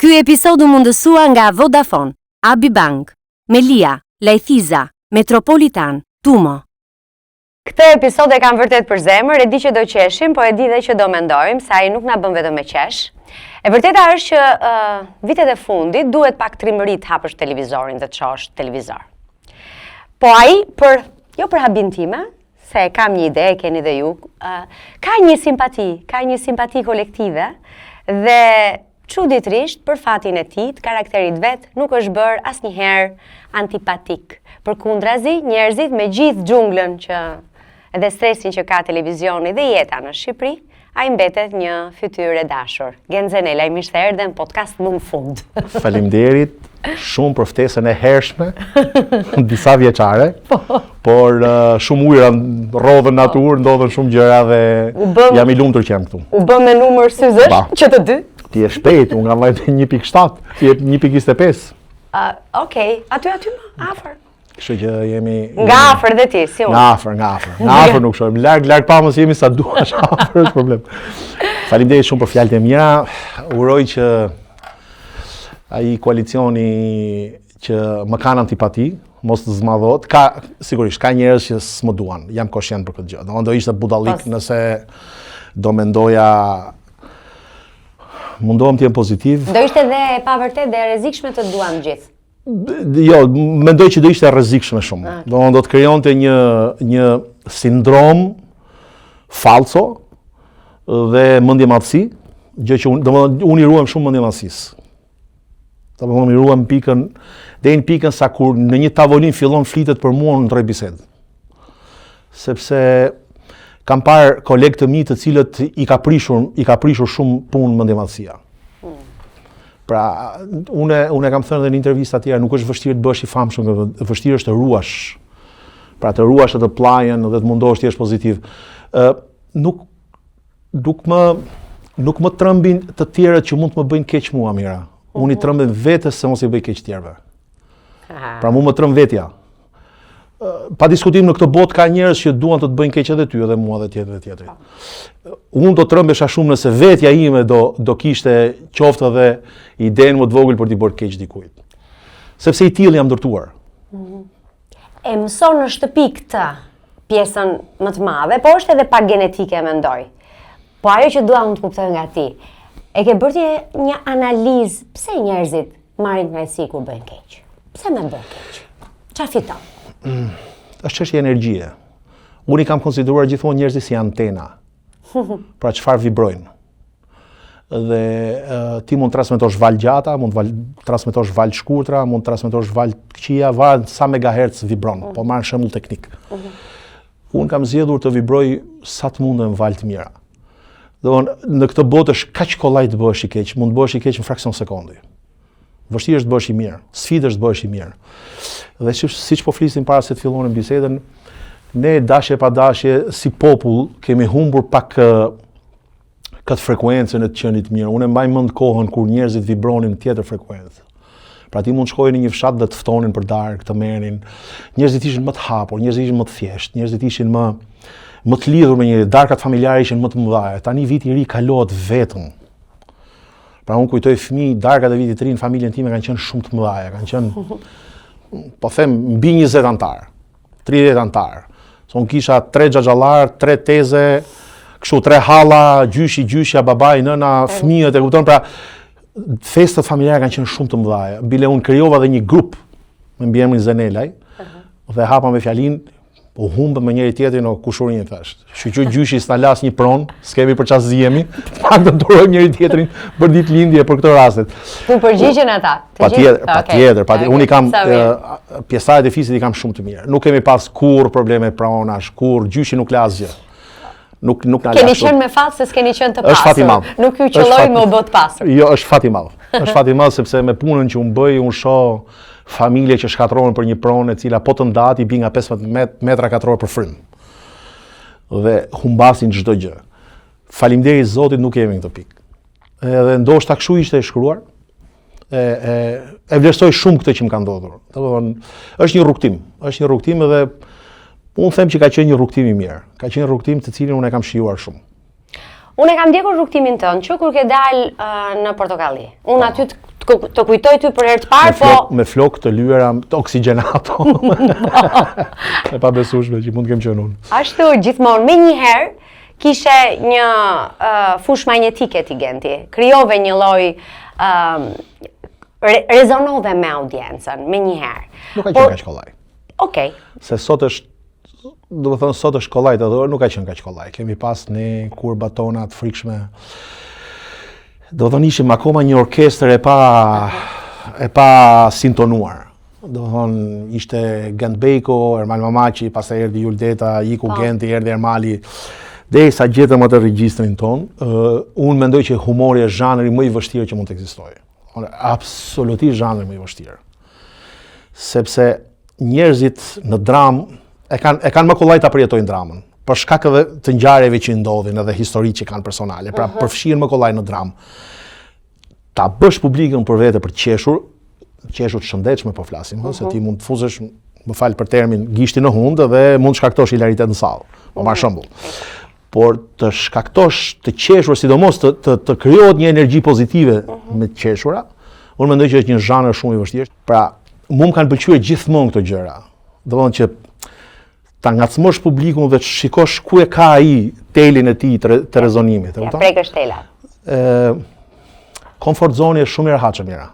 Ky episod u mundësua nga Vodafone, Abibank, Melia, Lajthiza, Metropolitan, Tumo. Këtë episod e kam vërtet për zemër, e di që do qeshim, po e di dhe që do mendojmë, sa ai nuk na bën vetëm me qesh. E vërteta është që vitet e fundit duhet pak trimërit hapësh televizorin dhe të shohësh televizor. Po ai, jo për habin time, se kam një ide, keni dhe ju, ka një simpati kolektive dhe çuditërisht për fatin e tij, të karakterit vet, nuk është bërë asnjëherë antipatik. Përkundrazi, njerëzit me gjithë xhunglën që edhe stresin që ka televizioni dhe jeta në Shqipëri, ai mbetet një fytyrë e dashur. Genzenela, i mirë se erdhe në podcast më në fund. Faleminderit shumë për ftesën e hershme, disa vjeçare, por shumë ujëra rrodhën natyrë, ndodhen shumë gjëra dhe jam i lumtur që jam këtu. U bëm me numër syzesh që të dy? Ti je shpejt, unë nga vajt 1.7, ti je 1.25. Okej, aty më afër. Kështu që jemi... Nga afër dhe ti, si unë? Nga afër. Nga afër nuk shohim. Larg pamës jemi sa duash afër, është problem. Faleminderit shumë për fjalët e mira. Uroj që ai koalicioni që më kanë antipati, mos të zmadhot. Sigurisht, ka njerëz që s'më duan. Jam koshient për këtë gjë. Do ishte budallik nëse do mendoja mundohem të jem pozitiv. Do ishte dhe e pavërtet dhe e rrezikshme të duan gjithë. Jo, mendoj që do ishte rrezikshme shumë. Do të krijonte një sindrom falso dhe mendjemadhësi, gjë që unë i ruajm shumë mendjemadhësisë. Domethënë i ruajm deri në pikën sa kur në një tavolinë fillon flitet për mua në ndroj bisedë. Sepse kam parë kolegë të mi të cilët i ka prishur shumë punë mendjemadhësia. Pra, unë kam thënë edhe në intervista tjera, nuk është vështirë të bësh i famshëm, vështirë është të ruash. Pra të ruash edhe të plajen dhe të mundohesh të jesh pozitiv. Nuk më trëmbin të tjerët që mund të më bëjnë keq mua, Mira. Unë i trëmbin vetes se mos i bëj keq tjerëve. Pra mu më trëmb vetja. Pa diskutim në këtë botë ka njerëz që duan të bëjnë keq edhe ty edhe mua dhe tjetrit. Unë do trëmbesha shumë nëse vetja ime do kishte qoftë edhe idenë më të vogël për t'i bërë keq dikujt. Sepse i tillë jam ndërtuar. E mëson në shtëpi këtë pjesën më të madhe, po është edhe pak genetike mendoj. Po ajo që dua unë të kuptoj nga ti, e ke bërë një analizë pse njerëzit marrin knajsi kur bëjnë keq? Pse më bën keq? Çfarë fiton? Është çështje energjie. Unë i kam konsideruar gjithmonë njerëzit si antena. Pra çfarë vibrojnë. Dhe ti mund të transmetosh valë gjata, mund të transmetosh valë shkurtra, mund të transmetosh valë të këqija, varet sa megahertz vibron, po marr shembull teknik. Unë kam zgjedhur të vibroj sa të mundem valë të mira. Domthonë në këtë botë është kaq kollaj të bëhesh i keq, mund të bëhesh i keq në fraksion sekundi. Vështirë është të bëhesh i mirë, sfidë është të bëhesh i mirë. Dhe siç po flisim para se të fillonim bisedën, ne dashje pa dashje si popull kemi humbur pak këtë frekuencën e të qenit mirë. Unë mbaj mend kohën kur njerëzit vibronin në tjetër frekuencë. Pra ti mund shkojnë në një fshat dhe të ftonin për darkë, të merrnin. Njerëzit ishin më të hapur, njerëzit ishin më të thjeshtë, njerëzit ishin më të lidhur me njëri, darkat familjare ishin më të mëdha. Tani viti i ri kalohet vetëm. Pra unë kujtoj fëmijë, darkat e vitit të ri në familjen time kanë qenë shumë të mëdha, kanë qenë po them mbi 20 antar, 30 antar. So unë kisha 3 xhaxhallar, 3 teze, kështu 3 halla, gjyshja, babai, nëna, fëmijët, e kupton, pra festat familjare kanë qenë shumë të mëdha. Bile unë krijova dhe një grup me mbiemrin Zenelaj, dhe hapa me fjalinë, u humbëm me njëri tjetrin o kushurinë thash. Shqyqyr gjyshi s'na las një pronë, s'kemi për çfarë zihemi, pak të durojmë njëri tjetrin për ditëlindje për këtë rastet. Tu përgjigjen ata? Patjetër. Unë i kam pjesëtarët e fisit i kam shumë të mirë. Nuk kemi pas kurrë probleme pronash, kurrë gjyshi nuk la asgjë. Nuk na las. Keni qenë me fat se s'keni qenë të pasur. Është fat i madh. Nuk ju qelloi me u bë të pasur. Jo, është fat i madh. Është fat i madh sepse me punën që unë bëj, unë shoh familje që shkatrohen për një pronë e cila po të ndati bi nga 15 metra katror për frym. Dhe humbasin çdo gjë. Faleminderit Zotit nuk jemi në këtë pikë. Edhe ndoshta kështu ishte e shkruar. E vlerësoj shumë këtë që më ka ndodhur. Domethënë, është një rrugtim edhe unë them që ka qenë një rrugtim i mirë. Ka qenë rrugtim të cilin unë e kam shijuar shumë. Unë e kam ndjekur rrugtimin tënd që kur ke dalë në Portokalli. Unë aty të të kujtoj ty për herë të parë, po... Me flok të lyera të oksigenato. E pa besueshme që mund të kem qenë unë. Ashtu, gjithmonë, me njëherë, kishe një fush magnetike ti Genti. Krijove një lloj rezonove me audiencën, me njëherë. Nuk ka qenë kaq kollaj. Okej. Se sot është, do të thonë sot është kollaj të dhërë, nuk ka qenë kaq kollaj. Kemi pas ne kurba tona të frikshme. Do të thonë ishim akoma një orkestër e pa sintonuar. Do të thonë ishte Gent Bejko, Ermal Mamaci, pastaj erdhi Juldeta, iku Genti, erdhi Ermali. Derisa gjetëm atë regjistrin ton, unë mendoj që humori është zhanri më i vështirë që mund të ekzistojë. Absolutisht zhanri më i vështirë. Sepse njerëzit në dramë e kanë më kollaj ta përjetojnë dramën, për shkak edhe të ngjarjeve që ndodhin edhe historitë që kanë personale. Pra përfshihen më kollaj në dramë. Ta bësh publikun për vete për qeshur të shëndetshme po flasim, se ti mund të fuzesh, më fal për termin, gishtin në hundë dhe mund të shkaktosh hilaritet në sallë. Po marr shembull. Por të shkaktosh të qeshur, sidomos të krijohet një energji pozitive me të qeshura, unë mendoj që është një zhanër shumë i vështirë. Pra, mua më kanë pëlqyer gjithmonë këto gjëra. Do të thonë që ta ngacmosh publikun dhe të shikosh ku e ka ai telin e tij të rezonimit, e kupton? Ja prekësh telat. Comfort zone është shumë e rehatshme mira.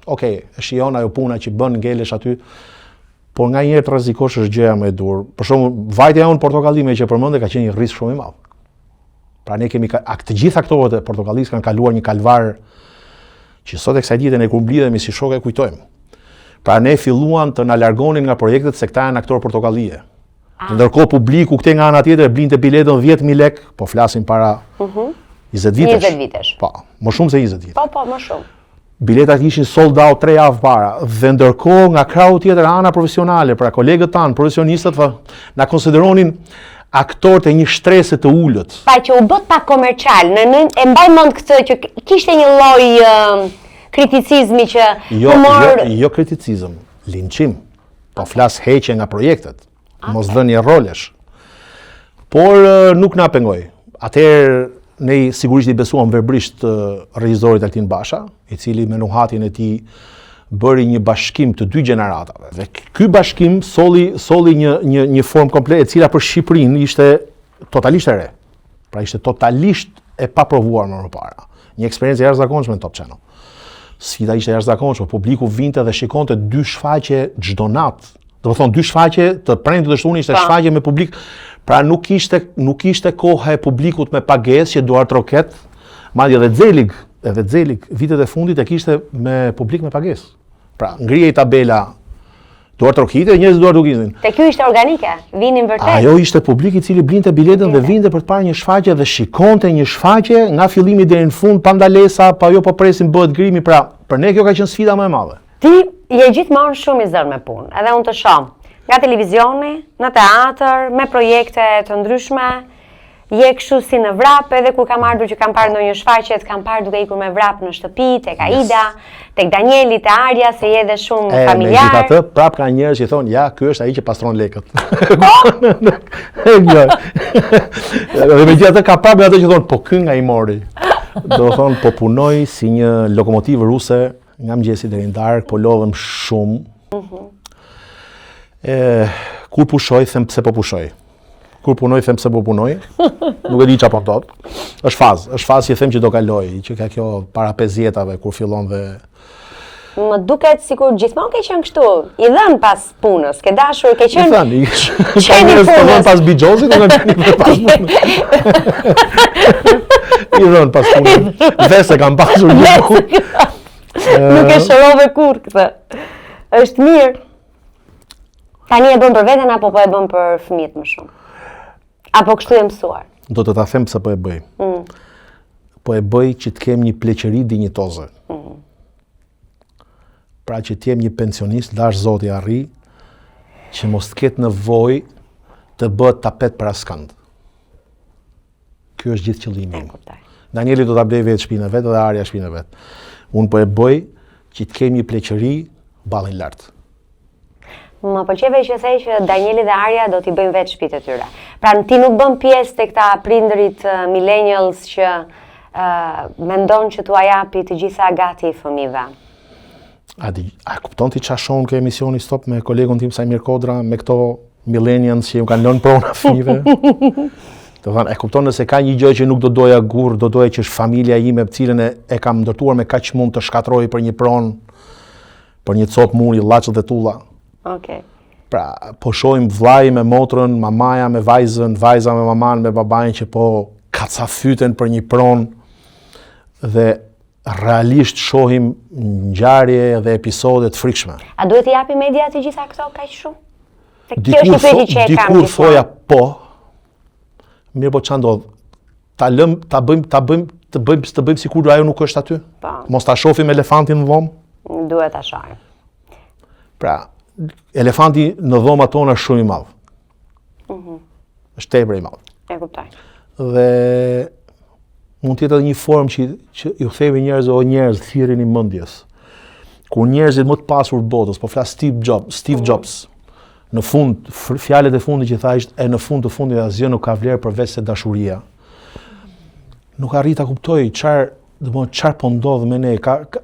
Okej, e shijon ajo puna që bën ngelesh aty, por nga njerë të rrezikosh është gjëja më e dur. Për shembull, vajtja jonë portokallime që përmendë ka qenë një rrezik shumë i madh. Pra ne kemi të gjithë aktorët e Portokallis kanë kaluar një kalvar që sot e kësaj dite ne kur mblidhemi si shokë e kujtojmë. Pra ne filluan të na largonin nga projektet se këta janë aktorë portokallie. Ndërkohë publiku këtej nga ana tjetër blinte biletën 10.000 lekë, po flasim para 20 vitesh. 20 vitesh. Po, më shumë se 20 vite. Po, më shumë. Biletat ishin sold out 3 javë para, dhe ndërkohë nga krau tjetër ana profesionale, pra kolegët tanë, profesionistët, na konsideronin aktorët e një shtrese të ullët. Pa që u bët pak komercial, e mbaj mend këtë që kishte një lloj kriticizmi që Jo kriticizëm, linçim. Po flas heqje nga projektet, mos dhënie rolesh. Por nuk na pengoi. Atëherë ne sigurisht i besuam verbrisht regjisorit Altin Basha, i cili me nuhatin e tij bëri një bashkim të dy gjeneratave. Dhe ky bashkim solli një formë komplet e cila për Shqipërinë ishte totalisht e re. Pra ishte totalisht e paprovuar më parë. Një eksperiencë e jashtëzakonshme në Top Channel. Sfida ishte e jashtëzakonshme, publiku vinte dhe shikonte dy shfaqje çdo natë. Do të thonë dy shfaqje të premte të shtunë ishte shfaqje me publik. Pra nuk ishte koha e publikut me pagesë që duar troket, madje edhe Xelig vitet e fundit e kishte me publik me pagesë. Pra ngrihej tabela duar trokite dhe njerëzit duar dukisin. Te ky ishte organike, vinin vërtet. Ajo ishte publik i cili blinte biletën dhe vinte për të parë një shfaqje dhe shikonte një shfaqje nga fillimi deri në fund pa ndalesa, pa jo po presim bëhet grimi, pra për ne kjo ka qenë sfida më e madhe. Ti je gjithmonë shumë i zënë me punë, edhe unë të shoh. Nga televizioni, në teatr, me projekte të ndryshme, je kështu si në vrap, edhe kur kam ardhur që kam parë ndonjë shfaqje, kam parë duke ikur me vrap në shtëpi, tek Aida, tek Danieli, te Arja, se je edhe shumë familjar. Megjithatë, prap ka njerëz që thonë, ja, ky është ai që pastron lekët. Dhe megjithatë ka prap ato që thonë, po ky nga i mori. Do thonë, po punoj si një lokomotivë ruse, nga mëngjesi deri në darkë, po lodhem shumë. Kur pushoj, them pse po pushoj. Kur punoj, them pse po punoj. Nuk e di çfarë po thot. Është fazë që them që do kaloj, që ka kjo para 5 jetave kur fillon dhe Më duket sikur gjithmonë ke qenë kështu, i dhën pas punës, ke dashur, ke qenë. Qeni punës pas Bixhosit, do të qenë pas punës. I dhën pas punës. Vese kam pasur gjithmonë. Nuk e shërove kur këtë. Është mirë. Tani e bën për veten apo po e bën për fëmijët më shumë? Apo kështu e mësuar? Do të ta them pse po e bëj. Po e bëj që të kem një pleqëri dinjitoze. Pra që t'jem një pensionist, lash Zoti arri, që mos t'ket nevojë të bëhet tapet për askënd. Ky është gjithë qëllimi im. Danieli do ta blej vetë shtëpinë vet dhe Arja shtëpinë vet. Unë po e bëj që të kem një pleqëri ballin lart. Më pëlqeve që thej që Danieli dhe Arja do t'i bëjnë vetë shtëpitë e tyre. Pra ti nuk bën pjesë te këta prindërit millennials që mendon që t'ua japi të gjitha gati fëmijëve? A kupton ti çfarë shohun kë emisioni Stop me kolegun tim Sajmir Kodra, me këto millennials që ju kanë lënë prona fëmijëve? Do thënë, e kupton nëse ka një gjë që nuk do doja kurrë, do doja që është familja ime me cilën e kam ndërtuar me kaq mund të shkatroj për një pronë, për një copë muri, llaçët dhe tulla. Okej. Pra, po shohim vllai me motrën, mamaja me vajzën, vajza me maman, me babain që po kacafyten për një pronë dhe realisht shohim ngjarje dhe episode të frikshme. A duhet i japi media të gjitha këto kaq shumë? Kjo është një pyetje që e kam dikur thoja po, mirë po ç'a ndodh? Ta bëjmë sikur ajo nuk është aty. Mos ta shohim elefantin në dhomë. Duhet ta shohim. Pra, elefanti në dhomat tona është shumë i madh. Është tepër i madh. E kuptoj. Dhe mund të jetë edhe një formë që ju themi njerëz o njerëz thirrjeni mendjes. Kur njerëzit më të pasur të botës, po flas Steve Jobs, në fund fjalët e fundit që tha ishte në fund të fundit asgjë nuk ka vlerë përveç se dashuria. Nuk arrit ta kuptoj çfarë po ndodh me ne.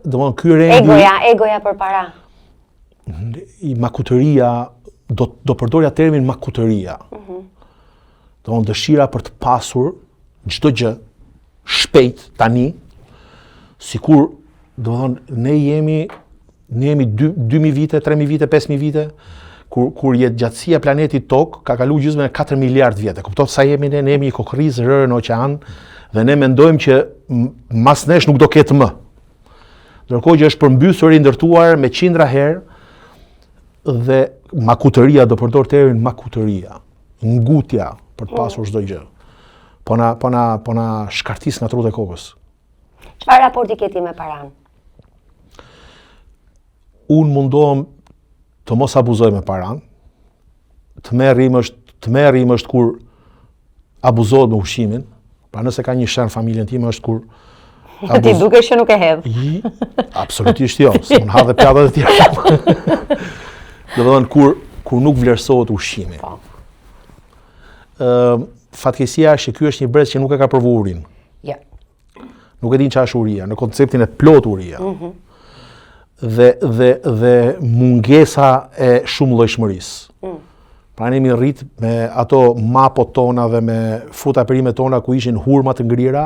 Domthon ky rendi egoja për para. I makutëria, do përdorja termin makutëria. Domthon dëshira për të pasur çdo gjë shpejt tani, sikur domthon ne jemi 2000 vite, 3000 vite, 5000 vite, kur jetëgjatësia e planetit Tokë ka kaluar gjysmën e 4 miliard vjetë. Kupton sa jemi ne jemi një kokrizë rërë në oqean dhe ne mendojmë që mas nesh nuk do ketë më. Ndërkohë që është përmbysur i ndërtuar me qindra herë dhe makutëria, do përdor termin makutëria, ngutja për të pasur çdo gjë. Po na shkartis nga trut e kokës. Çfarë raporti ke ti me paran? Unë mundohem të mos abuzoj me paran. Të merrim është kur abuzohet me ushqimin. Pra nëse ka një shen familjen time është kur ti dukesh që nuk e hedh. Absolutisht jo, s'un ha dhe pjatat e tjera. Do të thonë kur nuk vlerësohet ushqimi. Fatkeqësia është që ky është një brez që nuk e ka provuar urin. Ja. Nuk e din çfarë është uria, në konceptin e plot uria. Dhe mungesa e shumëllojshmërisë. Pra ne jemi rrit me ato mapot tona dhe me fruta perimet tona ku ishin hurma të ngrira,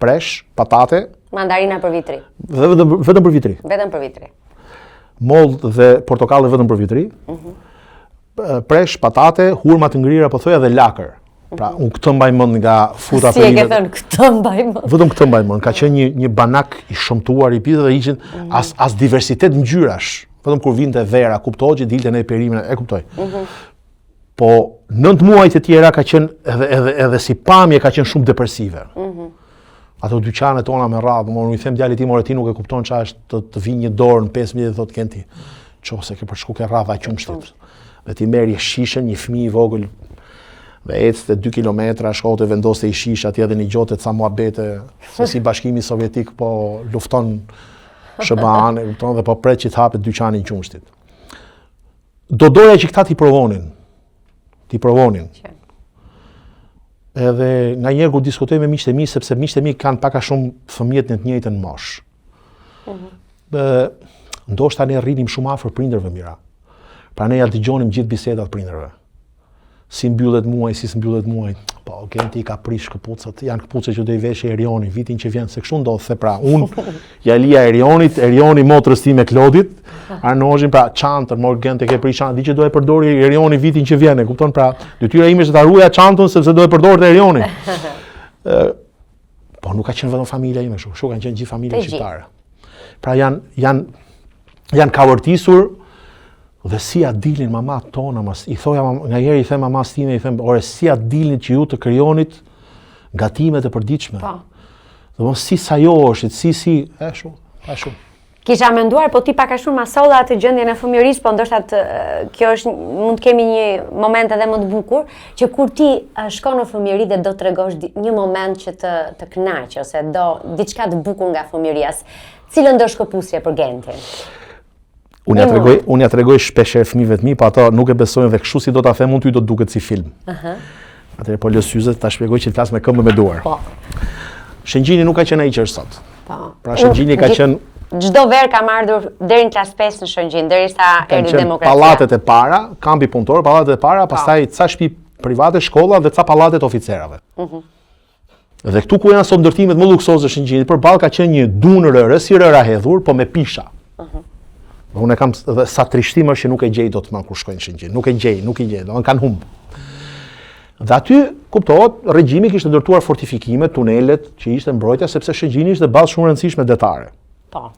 presh, patate, mandarina për vitri. Vetëm për vitri. Vetëm për vitri. Moll dhe portokalle vetëm për vitri. Presh, patate, hurma të ngrira, po thoja dhe lakër. Pra, unë këtë mbaj mend nga fruta perimet. Si e ke thënë këtë mbaj mend? Vetëm këtë mbaj mend. Ka qenë një banak i shëmtuar i pizë dhe ishin as diversitet ngjyrash. Vetëm kur vinte vera, kuptohet që dilte në perimet, e kuptoj. Po 9 muajt e tjera ka qenë edhe si pamje ka qenë shumë depresive. Ato dyqanet tona me radhë, unë i them djalit tim ti nuk e kupton çfarë është të vinë një dorë në 15 dhe thotë kenti. Çose ke për shku ke radha qumshtit. Dhe ti merrje shishën, një fëmijë i vogël dhe ecte 2 kilometra, shkote vendoste i shish atje dhe një gjote ca muhabete se si Bashkimi Sovjetik po lufton SBA-n, dhe po pret që të hapet dyqani i qumshtit. Do doja që këta t'i provonin. Edhe nga njerë kur diskutoj me miqtë e mi, sepse miqtë e mi kanë paka shumë fëmijët në të njëjtën moshë. Ndoshta ne rrinim shumë afër prindërve mira. Pra ne ja dëgjonim gjithë bisedat prindërve. Si mbyllet muaj, si s'mbyllet muaj. Po, Genti ka prish këpucët, janë këpucët që do i veshë Erioni, vitin që vjen, se kështu ndodh, se pra, unë ja lija Erioni motrës time Klodit, Arnozhin, pra, çantën, mor Genti ke prish çantën, di që do e përdori Erioni vitin që vjen, e kupton, pra, detyra ime është ta ruaja çantën sepse do e përdorte Erioni. Po nuk ka qenë vetëm familja ime kështu, kanë qenë gjithë familja shqiptare. Pra janë kavërtisur. Dhe si a dilin mamat tona, i thoja nga njëri i them mamas time, i them, ore si a dilin që ju të krijonit gatimet e përditshme. Dhe mos si sa jo është, si, shumë. Kisha menduar, po ti pak a shumë masolla atë gjendjen e fëmijërisë, po ndoshta kjo është mund të kemi një moment edhe më të bukur, që kur ti shkon në fëmijëri dhe do t'tregosh një moment që të kënaq ose do diçka të bukur nga fëmijëria, cilën do shkëputje për Gentin? Unë ja tregoj shpesh fëmijëve të mi, pa ato nuk e besojnë dhe kështu si do ta them unë ty do të duket si film. Atëherë po lë syzet ta shpjegoj që të flas me këmbë me duar. Shëngjini nuk ka qenë ai që është sot. Po. Pra Shëngjini ka qenë çdo verë kam ardhur deri në klas 5 në Shëngjin, derisa erdhi demokracia. Pallatet e para, kampi punëtor, pallatet e para, pastaj ca shtëpi private, shkolla dhe ca pallatet oficerave. Dhe këtu ku janë sot ndërtimet më luksoze të Shëngjinit, përballë ka qenë një dunë rëre, si rëra hedhur, po me pisha. Unë kam dhe sa trishtim është që nuk e gjej dot më kur shkoj në Shëngjin, nuk i gjej, do kanë humb. Dhe aty, kuptohet, regjimi kishte ndërtuar fortifikimet, tunelet që ishte mbrojtja, sepse Shëngjini ishte bazë shumë rëndësishme detare. Po.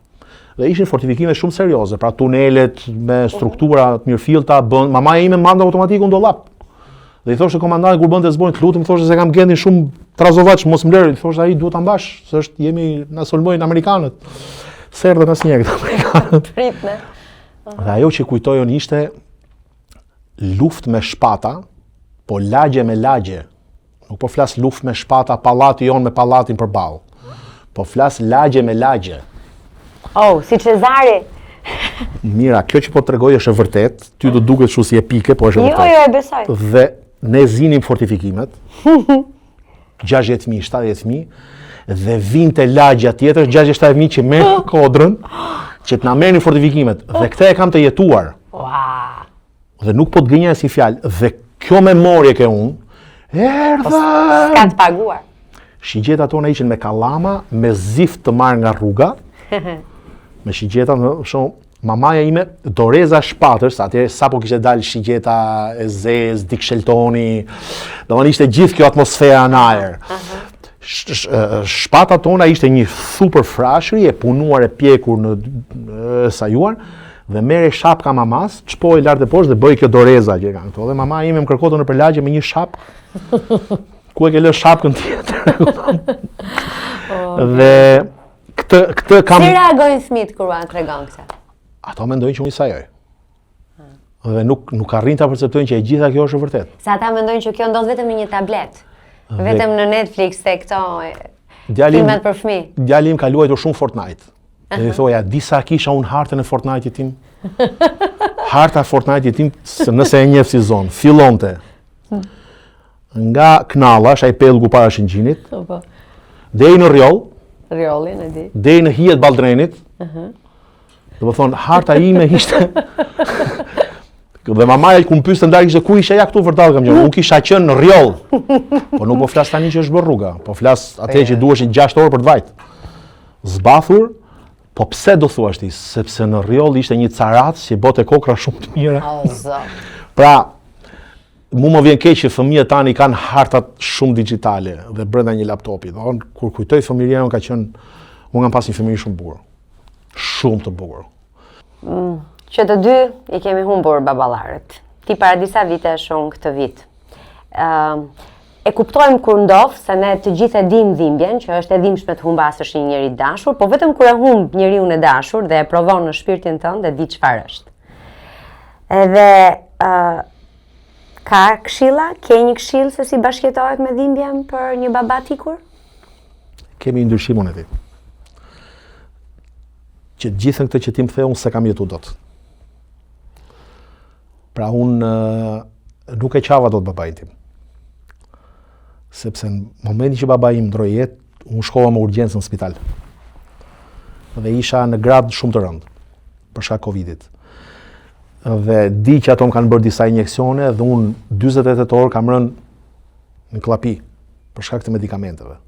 Dhe ishin fortifikime shumë serioze, pra tunelet me struktura të mirëfillta, mamaja ime manda automatik në dollap. Dhe i thoshte komandanti kur bënte zborin, lutem, thoshte se kam gjendin shumë trazovaç, mos më lëri, thoshte ai duhet ta mbash, se është na sulmojnë amerikanët. S'erdhën asnjëherë këto amerikanët. Pritne. Dhe ajo që kujtojon ishte luftë me shpata, po lagje me lagje. Nuk po flas luftë me shpata, pallati jon me pallatin përballë. Po flas lagje me lagje. Oh, si Cezari. Mira, kjo që po tregoj është e vërtet, ty do duket kështu si epike, po është e vërtet. Jo, e besoj. Dhe ne zinim fortifikimet, 60.000, 70.000, dhe vinte lagja tjetër, 67.000 që merr kodrën, që të na merrin fortifikimet. Dhe këtë e kam të jetuar. Wow. Dhe nuk po të gënjej si fjalë. Dhe kjo memorje ke unë, erdhën! S'ka të paguar. Shigjetat tona ishin me kallama, me zift të marrë nga rruga, me shigjetat, shumë, mamaja ime, doreza shpatës, atje sapo kishte dalë shigjeta e zez, Dik Sheltoni, do ishte gjithë kjo atmosfera në ajër. Shpata tona ishte një super frashëri, e punuar e pjekur në sajuar, dhe mere shapka mamas, çpoi lart e poshtë dhe bëi kjo doreza që kanë këto. Dhe mama ime më kërkote nëpër lagje me një shapkë. Ku e ke lë shapkën tjetër? Dhe këtë kam. Si reagojnë fëmijët kur ua tregon këtë? Ato mendojnë që unë i sajoj. Dhe nuk arrin ta perceptojnë që e gjitha kjo është e vërtetë. Sa ata mendojnë që kjo ndodh vetëm në një tablet. Vetëm në Netflix e këto filmat për fëmijë. Djali im ka luajtur shumë Fortnite. Dhe i thoja, disa kisha unë hartën e Fortnite-it tim. Harta e Fortnite-it tim, nëse e njeh si zonë, fillonte nga knalla, ai pellgu para Shëngjinit, deri në rjoll, rjollin e di. Deri në hijet Balldrenit. Do të thonë, harta ime ishte dhe mamaja ku më pyeste ndar ishte ku isha ja këtu vërtet kam qenë. Unë kisha qenë në rjoll. Po nuk po flas tani që është bërë rruga, po flas atë që duheshin 6 orë për të vajt. Zbathur. Po pse do thuash ti? Sepse në rjoll ishte një carac që bote kokra shumë të mira. Pra, mu më vjen keq që fëmijët tani kanë hartat shumë digjitale dhe brenda një laptopi. Kur kujtoj fëmijëria unë ka qenë, unë kam pas një fëmijë shumë bukur. Shumë të bukur. Që të dy i kemi humbur baballarët. Ti para disa vite shumë këtë vit. E kuptojmë kur ndof, se ne të gjithë e dim dhimbjen, që është e dhimbshme të humbasësh një njeri dashur, po vetëm kur e humb njeriu e dashur dhe e provon në shpirtin tënd dhe di çfarë është. Edhe ka këshilla, ke një këshill se si bashkëtohet me dhimbjen për një baba të ikur? Kemi ndryshimin e tij. Që gjithën këtë që ti më the unë se kam jetu dot. Pra unë nuk e qava dot babajin tim. Sepse në momentin që baba im ndroi jetë, unë shkova me urgjencë në spital. Dhe isha në grad shumë të rëndë, për shkak Covidit. Dhe di që ato më kanë bërë disa injeksione dhe unë 48 orë kam rënë në klapi, për shkak të medikamenteve.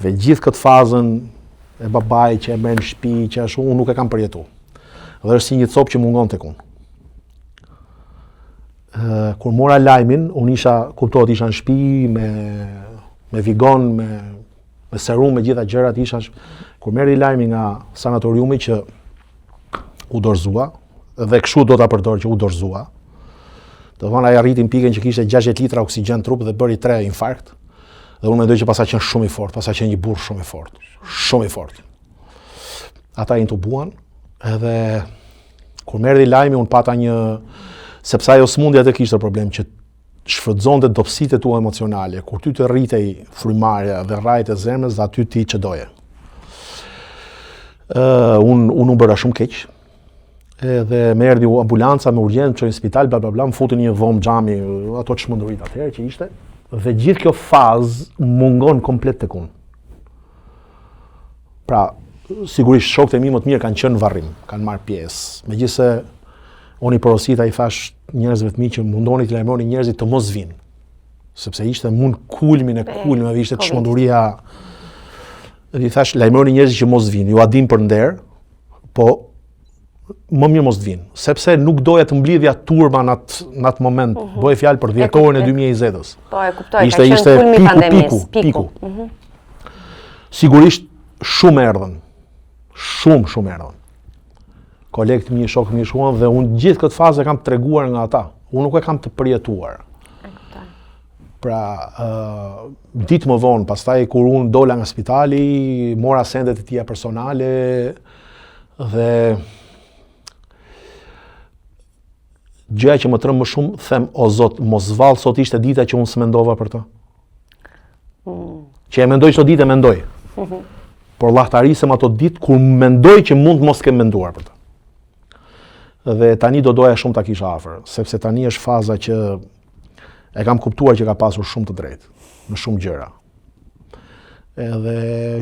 Dhe gjithë këtë fazën e babaj që e merr në shtëpi, që ashtu unë nuk e kam përjetu. Dhe është si një copë që mungon tek unë. Kur mora lajmin, unë isha në shtëpi me vigon, me serum, me gjitha gjërat isha. Kur merri lajmin nga sanatoriumi që u dorëzua, dhe kështu do ta përdor që u dorëzua. Do thonë ai arritin pikën që kishte 60 litra oksigjen në trup dhe bëri 3 infarkt. Dhe unë mendoj që pasa qenë shumë i fortë, pasa qenë një burr shumë i fortë. Shumë i fortë. Ata intubuan, edhe kur merri lajmi unë pata një, sepse ajo smundja të kishte problem që shfrytëzonte dobësitë tua emocionale, kur ty të rritej frymarrja dhe rrajt e zemrës dhe aty ti ç'doje. Unë bëra shumë keq. Edhe më erdhi ambulanca me urgjencë, çoj në spital, bla bla bla, më futën një dhomë xhami, ato çmendurit atëherë që ishte. Dhe gjithë kjo fazë mungon komplet tek unë. Pra, sigurisht shokët e mi më të mirë kanë qenë në varrim, kanë marrë pjesë. Megjithëse unë i porosita i thash njerëzve të mi që mundoni të lajmëroni njerëzit të mos vinë. Sepse ishte mund kulmin e kulmeve, ishte çmenduria. Dhe i thash lajmëroni njerëzit që mos vinë, ju a din për nder, po më mirë mos të vinë, sepse nuk doja të mblidhja turma në atë moment, bëhe fjalë për dhjetorën e 2020-s. Po, e kuptoj, ka qenë kulmi pandemisë, piku. Sigurisht shumë erdhën, shumë erdhën. Kolegët mi, shokët mi shkuan dhe unë gjithë këtë fazë e kam të treguar nga ata. Unë nuk e kam të përjetuar. Pra, ditë më vonë, pastaj kur unë dola nga spitali, mora sendet e tia personale dhe gjëja që më tremb më shumë, them, o Zot, mos vallë sot ishte dita që unë s'mendova për të. Që e mendoj çdo ditë e mendoj. Por llahtarisem ato ditë kur mendoj që mund mos kem menduar për të. Dhe tani do doja shumë ta kisha afër, sepse tani është faza që e kam kuptuar që ka pasur shumë të drejtë në shumë gjëra. Edhe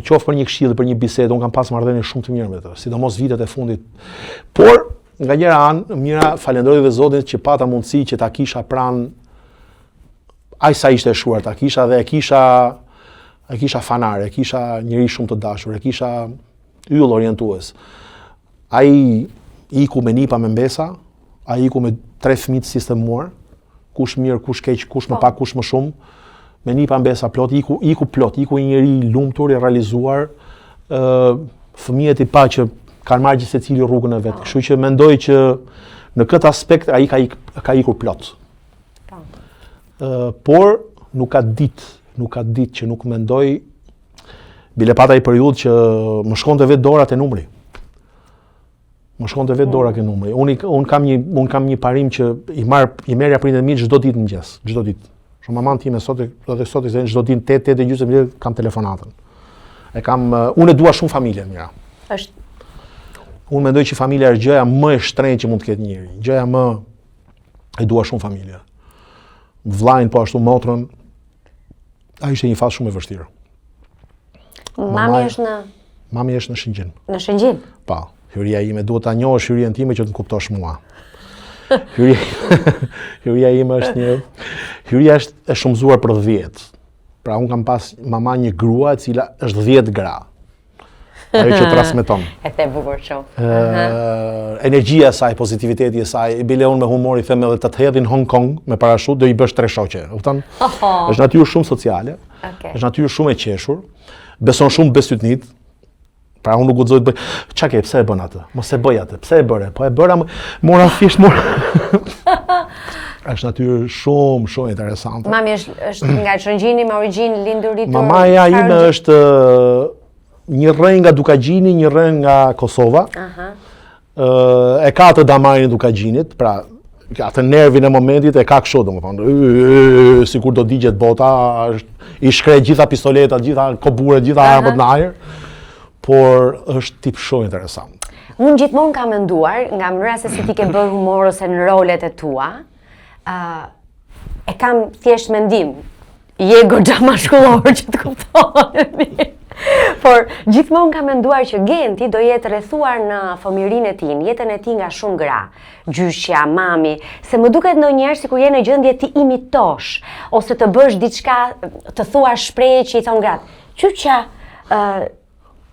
qoftë për një këshill, për një bisedë, unë kam pas marrëdhënie shumë të mira me të, sidomos vitet e fundit. Por nga njëra anë, mira falenderoj dhe Zotin që pata mundësi që ta kisha pranë aq sa ishte e shuar, ta kisha dhe e kisha fanar, e kisha njëri shumë të dashur, e kisha yll orientues. Ai iku me nipa me mbesa, ai iku me 3 fëmijë të sistemuar, kush mirë, kush keq, kush më pak, kush më shumë, me nipa mbesa plot, iku plot, iku një njeri i lumtur, i realizuar, fëmijët i pa që kanë marrë gjithë secili rrugën e vet. Kështu që mendoj që në këtë aspekt ai ka ikur plot. Por nuk ka ditë që nuk mendoj, bile pata i periudhë që më shkonte vetë dorat e numri. Unë kam një parim që i merrja prindet mi çdo ditë në mëngjes, çdo ditë. Shumë maman time sot çdo ditë 8:30 kam telefonatën. Unë e dua shumë familjen mira. Unë mendoj që familja është gjëja më e shtrenjtë që mund të ketë njëri. Gjëja më e dua shumë familja. Vllajin po ashtu motrën. Ai ishte një fazë shumë e vështirë. Mami është në Shëngjin. Në Shëngjin? Po. Hyria ime duhet ta njohësh hyrjen time që të më kuptosh mua. Hyria ime hyria është e shumëzuar për 10. Pra unë kam pas mama një grua e cila është 10 gra. Ajo që transmeton. E the bukur shumë. Energjia e saj, pozitiviteti e saj, bile unë me humor i them edhe të hedhin Hong Kong me parashut, do i bësh 3 shoqe. Kupton? Është natyrë shumë sociale. Është natyrë shumë e qeshur. Beson shumë besytnit. Pra unë nuk guxoj të bëj. Çka ke, pse e bën atë? Mos e bëj atë. Pse e bëre? Po e bëra, mora thjesht mora. Është natyrë shumë interesante. Mami është nga Shëngjini me origjinë linduritur. Mamaja ime është një rrënjë nga Dukagjini, një rrënjë nga Kosova. E ka atë damarin e Dukagjinit, pra atë nervin e momentit e ka kështu, domethënë, sikur do digjet bota, i shkreh gjitha pistoletat, gjitha koburet, gjitha armët në ajër, por është tip shumë interesant. Unë gjithmonë kam menduar, nga mënyra se si ti ke bërë humor ose në rolet e tua, e kam thjesht mendim, je goxha mashkullor që të kuptohemi. Por gjithmonë kam menduar që Genti do jetë rrethuar në fëmijërinë e tij, jetën e tij nga shumë gra, gjyshja, mami, se më duket ndonjëherë sikur je në gjendje ti imitosh ose të bësh diçka, të thuash shprehje që i thon gratë. Qyçja,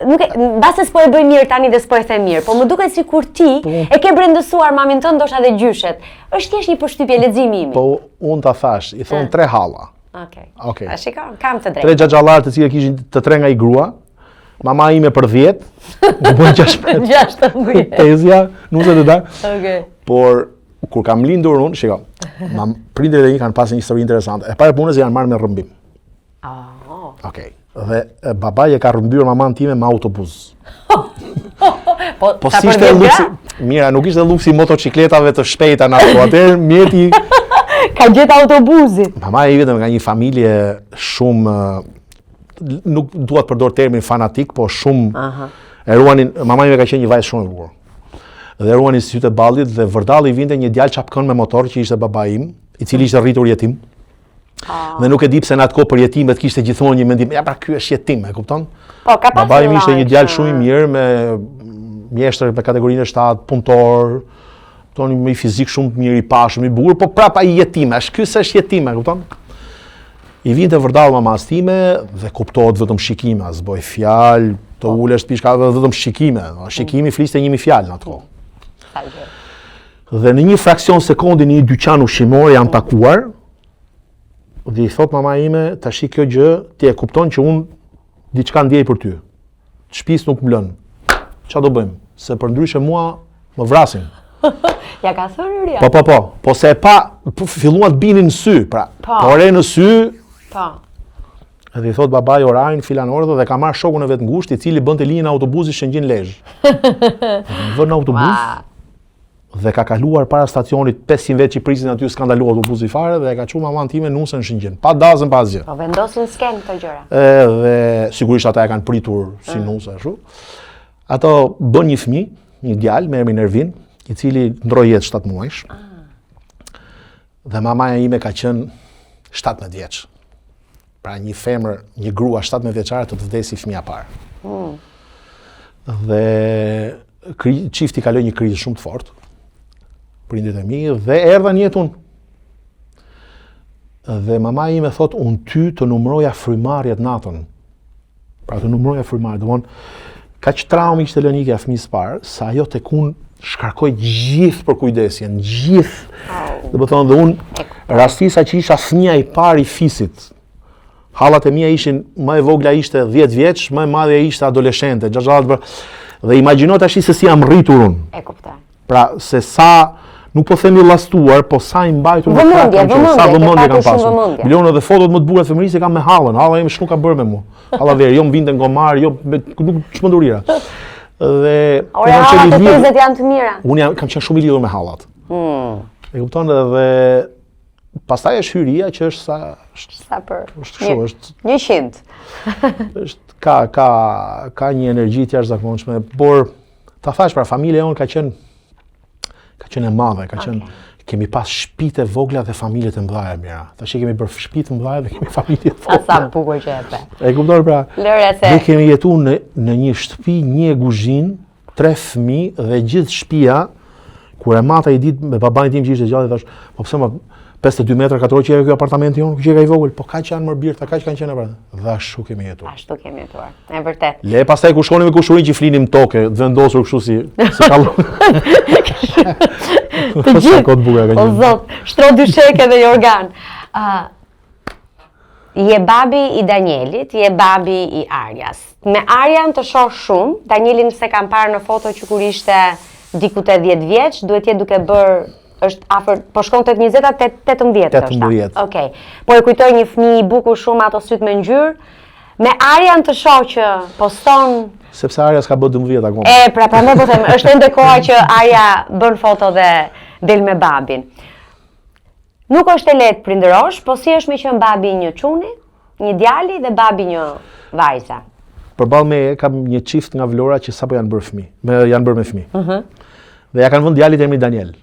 nuk e, mbase s'po e bëj mirë tani dhe s'po e them mirë, po më duket sikur ti e ke brendësuar mamin tënd ndoshta dhe gjyshet. Është thjesht një përshtypje leximi imi. Po unë ta thash, i thon 3 halla. Okej. A shikon, kam të drejtë. 3 xhaxhallar të cilët kishin të 3 nga i grua. Mama ime për 10, më bën 16. Tezja, nuk se të da. Por kur kam lindur unë, shiko, prindërit e mi kanë pasur një histori interesante. E para punës janë marrë me rrëmbim. Okej. Dhe babai e ka rrëmbyer maman time me autobus. Po si ishte luksi? Mira, nuk ishte luksi motocikletave të shpejta në ato. Atëherë mjeti ka gjetë autobusit. Mama e vetëm nga një familje shumë, nuk dua të përdor termin fanatik, po shumë e ruanin, mama ime ka qenë një vajzë shumë e bukur. Dhe ruanin si sytë e ballit dhe vërdalli vinte një djalë çapkën me motor që ishte babai im, i cili ishte rritur jetim. Dhe nuk e di pse në atë kohë për jetimet kishte gjithmonë një mendim, ja pra ky është jetim, e kupton? Po, ka pas Babai im ishte një djalë shumë i mirë me mjeshtër me kategorinë 7, punëtor, toni me fizik shumë të mirë, i pashëm, i bukur, po prapa i jetim, ky s'është jetim, e kupton? I vinte vërdall mamas time dhe kuptohet vetëm shikime, as bëj fjalë, të ulesh pishka vetëm shikime. Shikimi fliste 1000 fjalë në atë kohë. Dhe në një fraksion sekondi në një dyqan ushqimor jam takuar dhe i thot mama ime, tash kjo gjë ti e kupton që unë diçka ndjej për ty. Shtëpis nuk m'lën. Ç'a do bëjmë? Se përndryshe mua më vrasin. Ja ka thënë Ria. Po se e pa filluan të binin në sy, pra. Po re në sy. Po. Edhe i thot babai orarin filanorë dhe ka marrë shokun e vet ngushtë i cili bënte linjën e autobusit Shëngjin Lezhë. Vën në autobus dhe ka kaluar para stacionit 500 vjet që prisin aty skandalua autobusi fare dhe ka çuar maman time nusën në Shëngjin, pa dazën pa asgjë. Po vendosin sken këto gjëra. Edhe sigurisht ata e kanë pritur si nusë ashtu. Ato bën një fëmijë, një djalë me emrin Ervin, i cili ndroi jetë 7 muajsh. Dhe mamaja ime ka qenë 17 vjeç. Pra një femër, një grua 17 vjeçare të vdesi fëmia parë. Dhe çifti kaloi një krizë shumë të fortë. Prindit e mi dhe erdha në jetën. Dhe mama ime thot unë ty të numëroja frymarrjet natën. Pra të numëroja frymarrjet, domthon kaq traumë ishte lënia e fëmisë parë, sa ajo tek unë shkarkoj gjithë për kujdesjen, gjithë. Dhe thonë dhe unë rastisa që isha fëmia i parë i fisit. Hallat e mia ishin, më e vogla ishte 10 vjeç, më e madhe ishte adoleshente, 6 dhe imagjino tash se si jam rritur unë. E kuptoj. Pra se sa nuk po themi llastuar, po sa i mbajtur sa vëmendje kam pasur. Milionë dhe fotot më të bukura të fëmijërisë kam me hallën. Halla ime s'nuk ka bërë me mua. Halla ver, jo më vinte ngomar, jo nuk çmendurira. Dhe ora hallat e tizet janë të mira. Unë kam qenë shumë i lidhur me hallat. E kupton edhe pastaj është hyria që është sa për është 100. Është ka një energji të jashtëzakonshme, por ta thash pra familja jonë ka qenë e madhe, kemi pas shtëpitë e vogla dhe familje të mëdha mira. Tash kemi bërë shtëpi të mëdha dhe kemi familje të vogla. Sa bukur që e be. E kupton pra? Ne kemi jetuar në një shtëpi, një kuzhinë, 3 fëmijë dhe gjithë shtëpia kur e mata i ditë me babain tim që ishte gjallë thash, po pse më 52 metra katror që ky apartamenti jonë, që ka i vogël, po kaq janë më birta, kaq kanë qenë pra. Dhe ashtu kemi jetuar. Ashtu kemi jetuar. Në vërtet. Le pastaj ku shkonim me kushurinë që flinim tokë, të vendosur kështu si kallon. Të gjithë. O zot, shtro dysheke dhe jorgan. Je babi i Danielit, je babi i Arjas. Me Arjan të shoh shumë, Danielin se kam parë në foto që kur ishte diku te 10 vjeç, duhet jetë duke bërë është afër, po shkon tek 20-a 18 është. Okej. Po e kujtoj një fëmijë i bukur shumë ato syt me ngjyrë. Me Arjan të shoh që poston sepse Arja s'ka bërë 12 akoma. Pra prandaj po them, është ende koha që Arja bën foto dhe del me babin. Nuk është e lehtë prindërosh, po si është me qenë babi një çuni, një djali dhe babi një vajza. Përballë me kam një çift nga Vlora që sapo janë bërë fëmijë, janë bërë me fëmijë. Dhe ja kanë vënë djalit emrin Daniel.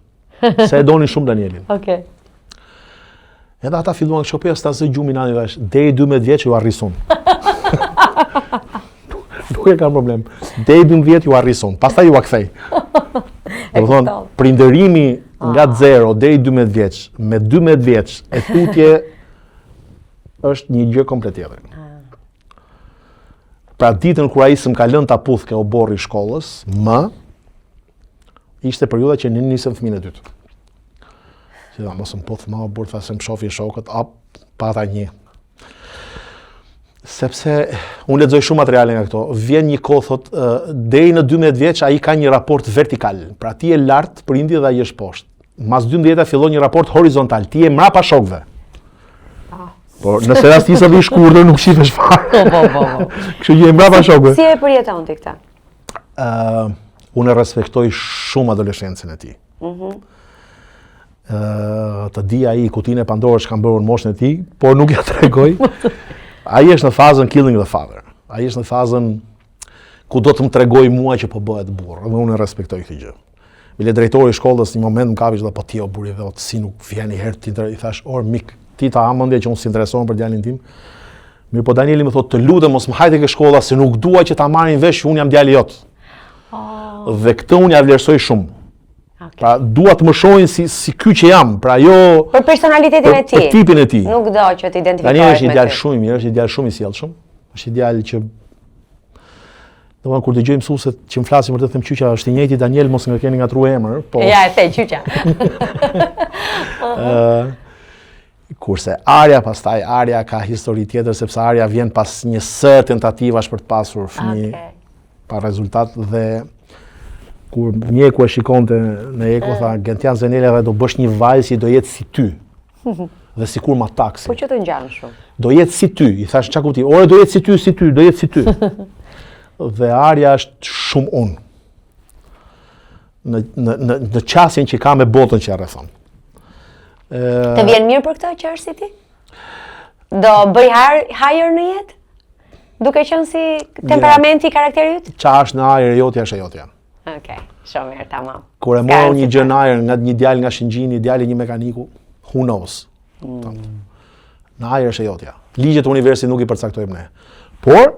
Se e donin shumë Danielin. Okej. Edhe ata filluan shopia sta zë gjumin ani thash, deri 12 vjeç ju arrisun. Nuk e kam problem. Deri 12 ju arrisun, pastaj ju a kthej. Do thonë, prindërimi nga 0 deri 12 vjeç, me 12 vjeç e tutje është një gjë komplet tjetër. Pra ditën kur ai s'm ka lënë ta puthke o borri i shkollës, ishte periudha që nisëm fëmijën e dytë. Si da, mos më puth ma o burë, thasë më shofi shokët, pata një. Sepse, unë lexoj shumë materiale nga këto, vjen një kohë, thot, deri në 12 vjeç, ai ka një raport vertikal, pra ti e lartë prindi dhe ai është poshtë. Mas 12 fillon një raport horizontal, ti e mrapa shokëve. Por nëse rastisa dhe i shkurtër nuk shifesh fare. Kështu që e mrapa shokëve. Si e përjeton ti këtë? Unë e respektoj shumë adoleshencën e tij. Të di ai kutinë e Pandorës që kanë bërë në moshën e tij, por nuk ja tregoj. Ai është në fazën killing the father. Ai është në fazën ku do të më tregoj mua që po bëhet burr, dhe unë e respektoj këtë gjë. Bile drejtori i shkollës në moment më kapi dhe po ti o burri vetë, si nuk vjen i herë ti i thash or mik, ti ta ha mendje që unë s'interesohem për djalin tim. Mirë, po Danieli më thotë, të lutem mos më hajde ke shkolla se nuk dua që ta marrin vesh që unë jam djali jot. Dhe këtë unë ja vlerësoj shumë. Pra dua të më shohin si ky që jam, pra jo për personalitetin e tij. Për tipin e tij. Nuk do që të identifikohet. Danieli është një djalë shumë i mirë, është një djalë shumë i sjellshëm. Është një djalë që domethënë kur dëgjoj mësuesit që më flasin për të them Qyqa është i njëjti Daniel, mos më keni ngatruar emër, po. Ja, e the Qyqa. Kurse Arja ka histori tjetër sepse Arja vjen pas një së tentativash për të pasur fëmijë pa rezultat dhe kur mjeku e shikonte në eko tha Gentian Zenela dhe do bësh një vajzë që do jetë si ty. Dhe sikur ma taksi. Po që të ngjan shumë. Do jetë si ty, i thash çka kupti. Ore do jetë si ty, do jetë si ty. Dhe Arja është shumë unë. Në qasjen që ka me botën që e rrethon. Të vjen mirë për këtë që është si ti? Do bëj hajër në jetë? Duke qenë si temperamenti i karakterit? Qa është në ajër e jotja është e jotja. Okej, shumë mirë, tamam. Kur e morë një gjë në ajër nga një djalë nga Shëngjini, djalë një mekaniku, who knows? Në ajër është e jotja. Ligjet e universit nuk i përcaktojmë ne. Por,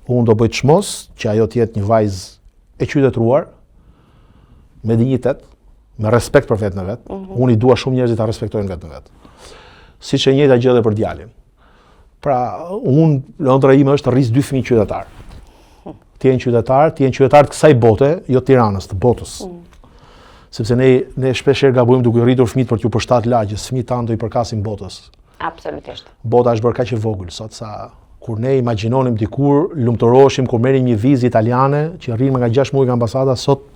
unë do bëj çmos që ajo të jetë një vajzë e qytetëruar, me dinjitet, me respekt për vetën e vet. Unë i dua shumë njerëzit ta respektojnë vetën e vet. Siç e njëjta gjë edhe për djalin. Pra, unë ëndra ime është të rris 2 fëmijë qytetar. Ti je qytetar të kësaj bote, jo Tiranës, të botës. Sepse ne shpesh gabojmë duke rritur fëmijët për t'ju përshtat lagjes, fëmijët tanë do i përkasin botës. Absolutisht. Bota është bërë kaq e vogël sot sa kur ne imagjinonim dikur, lumturoheshim kur merrim një vizë italiane që rrinë nga 6 muaj nga ambasada, sot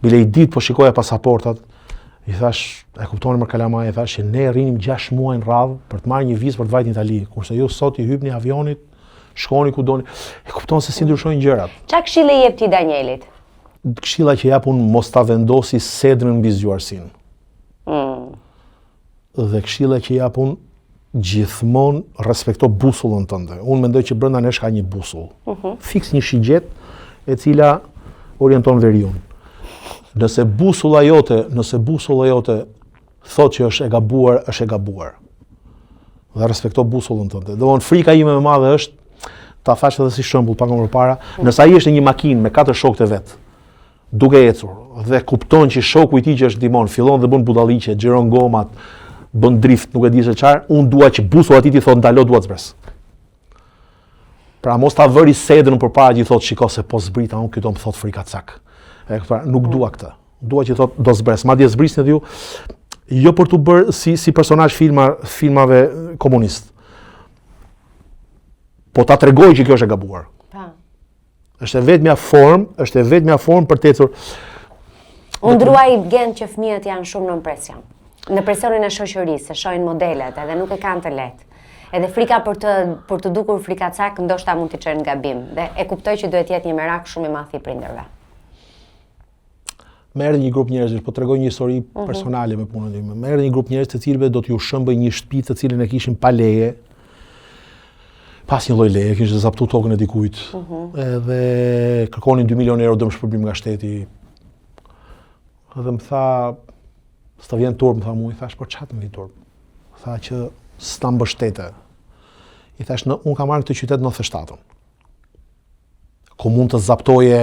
bile i ditë po shikoja pasaportat, i thash, e kuptonin më kalamaj, i thash që ne rrinim 6 muaj në radhë për të marrë një vizë për të vajtë në Itali, kurse ju sot i hypni avionit, shkoni ku doni, e kupton se si ndryshojnë gjërat. Qa këshille jep ti Danielit? Këshilla që jap unë mos ta vendosi sedrën mbi zgjuarsinë. Dhe këshilla që jap unë gjithmonë respekto busullën tënde. Unë mendoj që brenda nesh ka një busull. Fiks një shigjet e cila orienton veriun. Nëse busulla jote thot që është e gabuar, është e gabuar. Dhe respekto busullën tënde. Domthon frika ime më e madhe është ta thash edhe si shembull pak më parë, nëse ai është në një makinë me 4 shokët e vet, duke ecur dhe kupton që shoku i tij që është timon fillon dhe bën budalliqe, xhiron gomat, bën drift, nuk e di se çfarë, unë dua që busulla e tij të thotë ndalo dua të zbres. Pra mos ta vëri sedrën përpara që i thotë shiko se po zbrita unë këto më thot frika cak. Nuk dua këtë. Dua që thotë do zbres. Madje zbrisni ju jo për të bërë si personazh filmave komunist. Po ta tregoj që kjo është e gabuar. Është e vetmja formë për të ecur. Unë druaj gen që fëmijët janë shumë në presion. Në presionin e shoqërisë, se shohin modelet edhe nuk e kanë të lehtë. Edhe frika për të dukur frikacak ndoshta mund t'i çojë në gabim dhe e kuptoj që duhet jetë një merak shumë i madh i prindërve. Merr një grup njerëzish, po tregoj një histori personale me punën time. Merr një grup njerëz të cilëve do t'ju shëmbëj një shtëpi të cilën e kishin pa leje. Pas një lloj leje, kishin zaptu tokën e dikujt. Edhe kërkonin 2 milionë euro dëmshpërblim nga shteti. Edhe më tha, s'ta vjen turp, më tha mua, i thash, por çfarë të më vi turp? Tha që s'ta mbështete. I thash, unë kam marrë këtë qytet 97-ën. Ku mund të zaptoje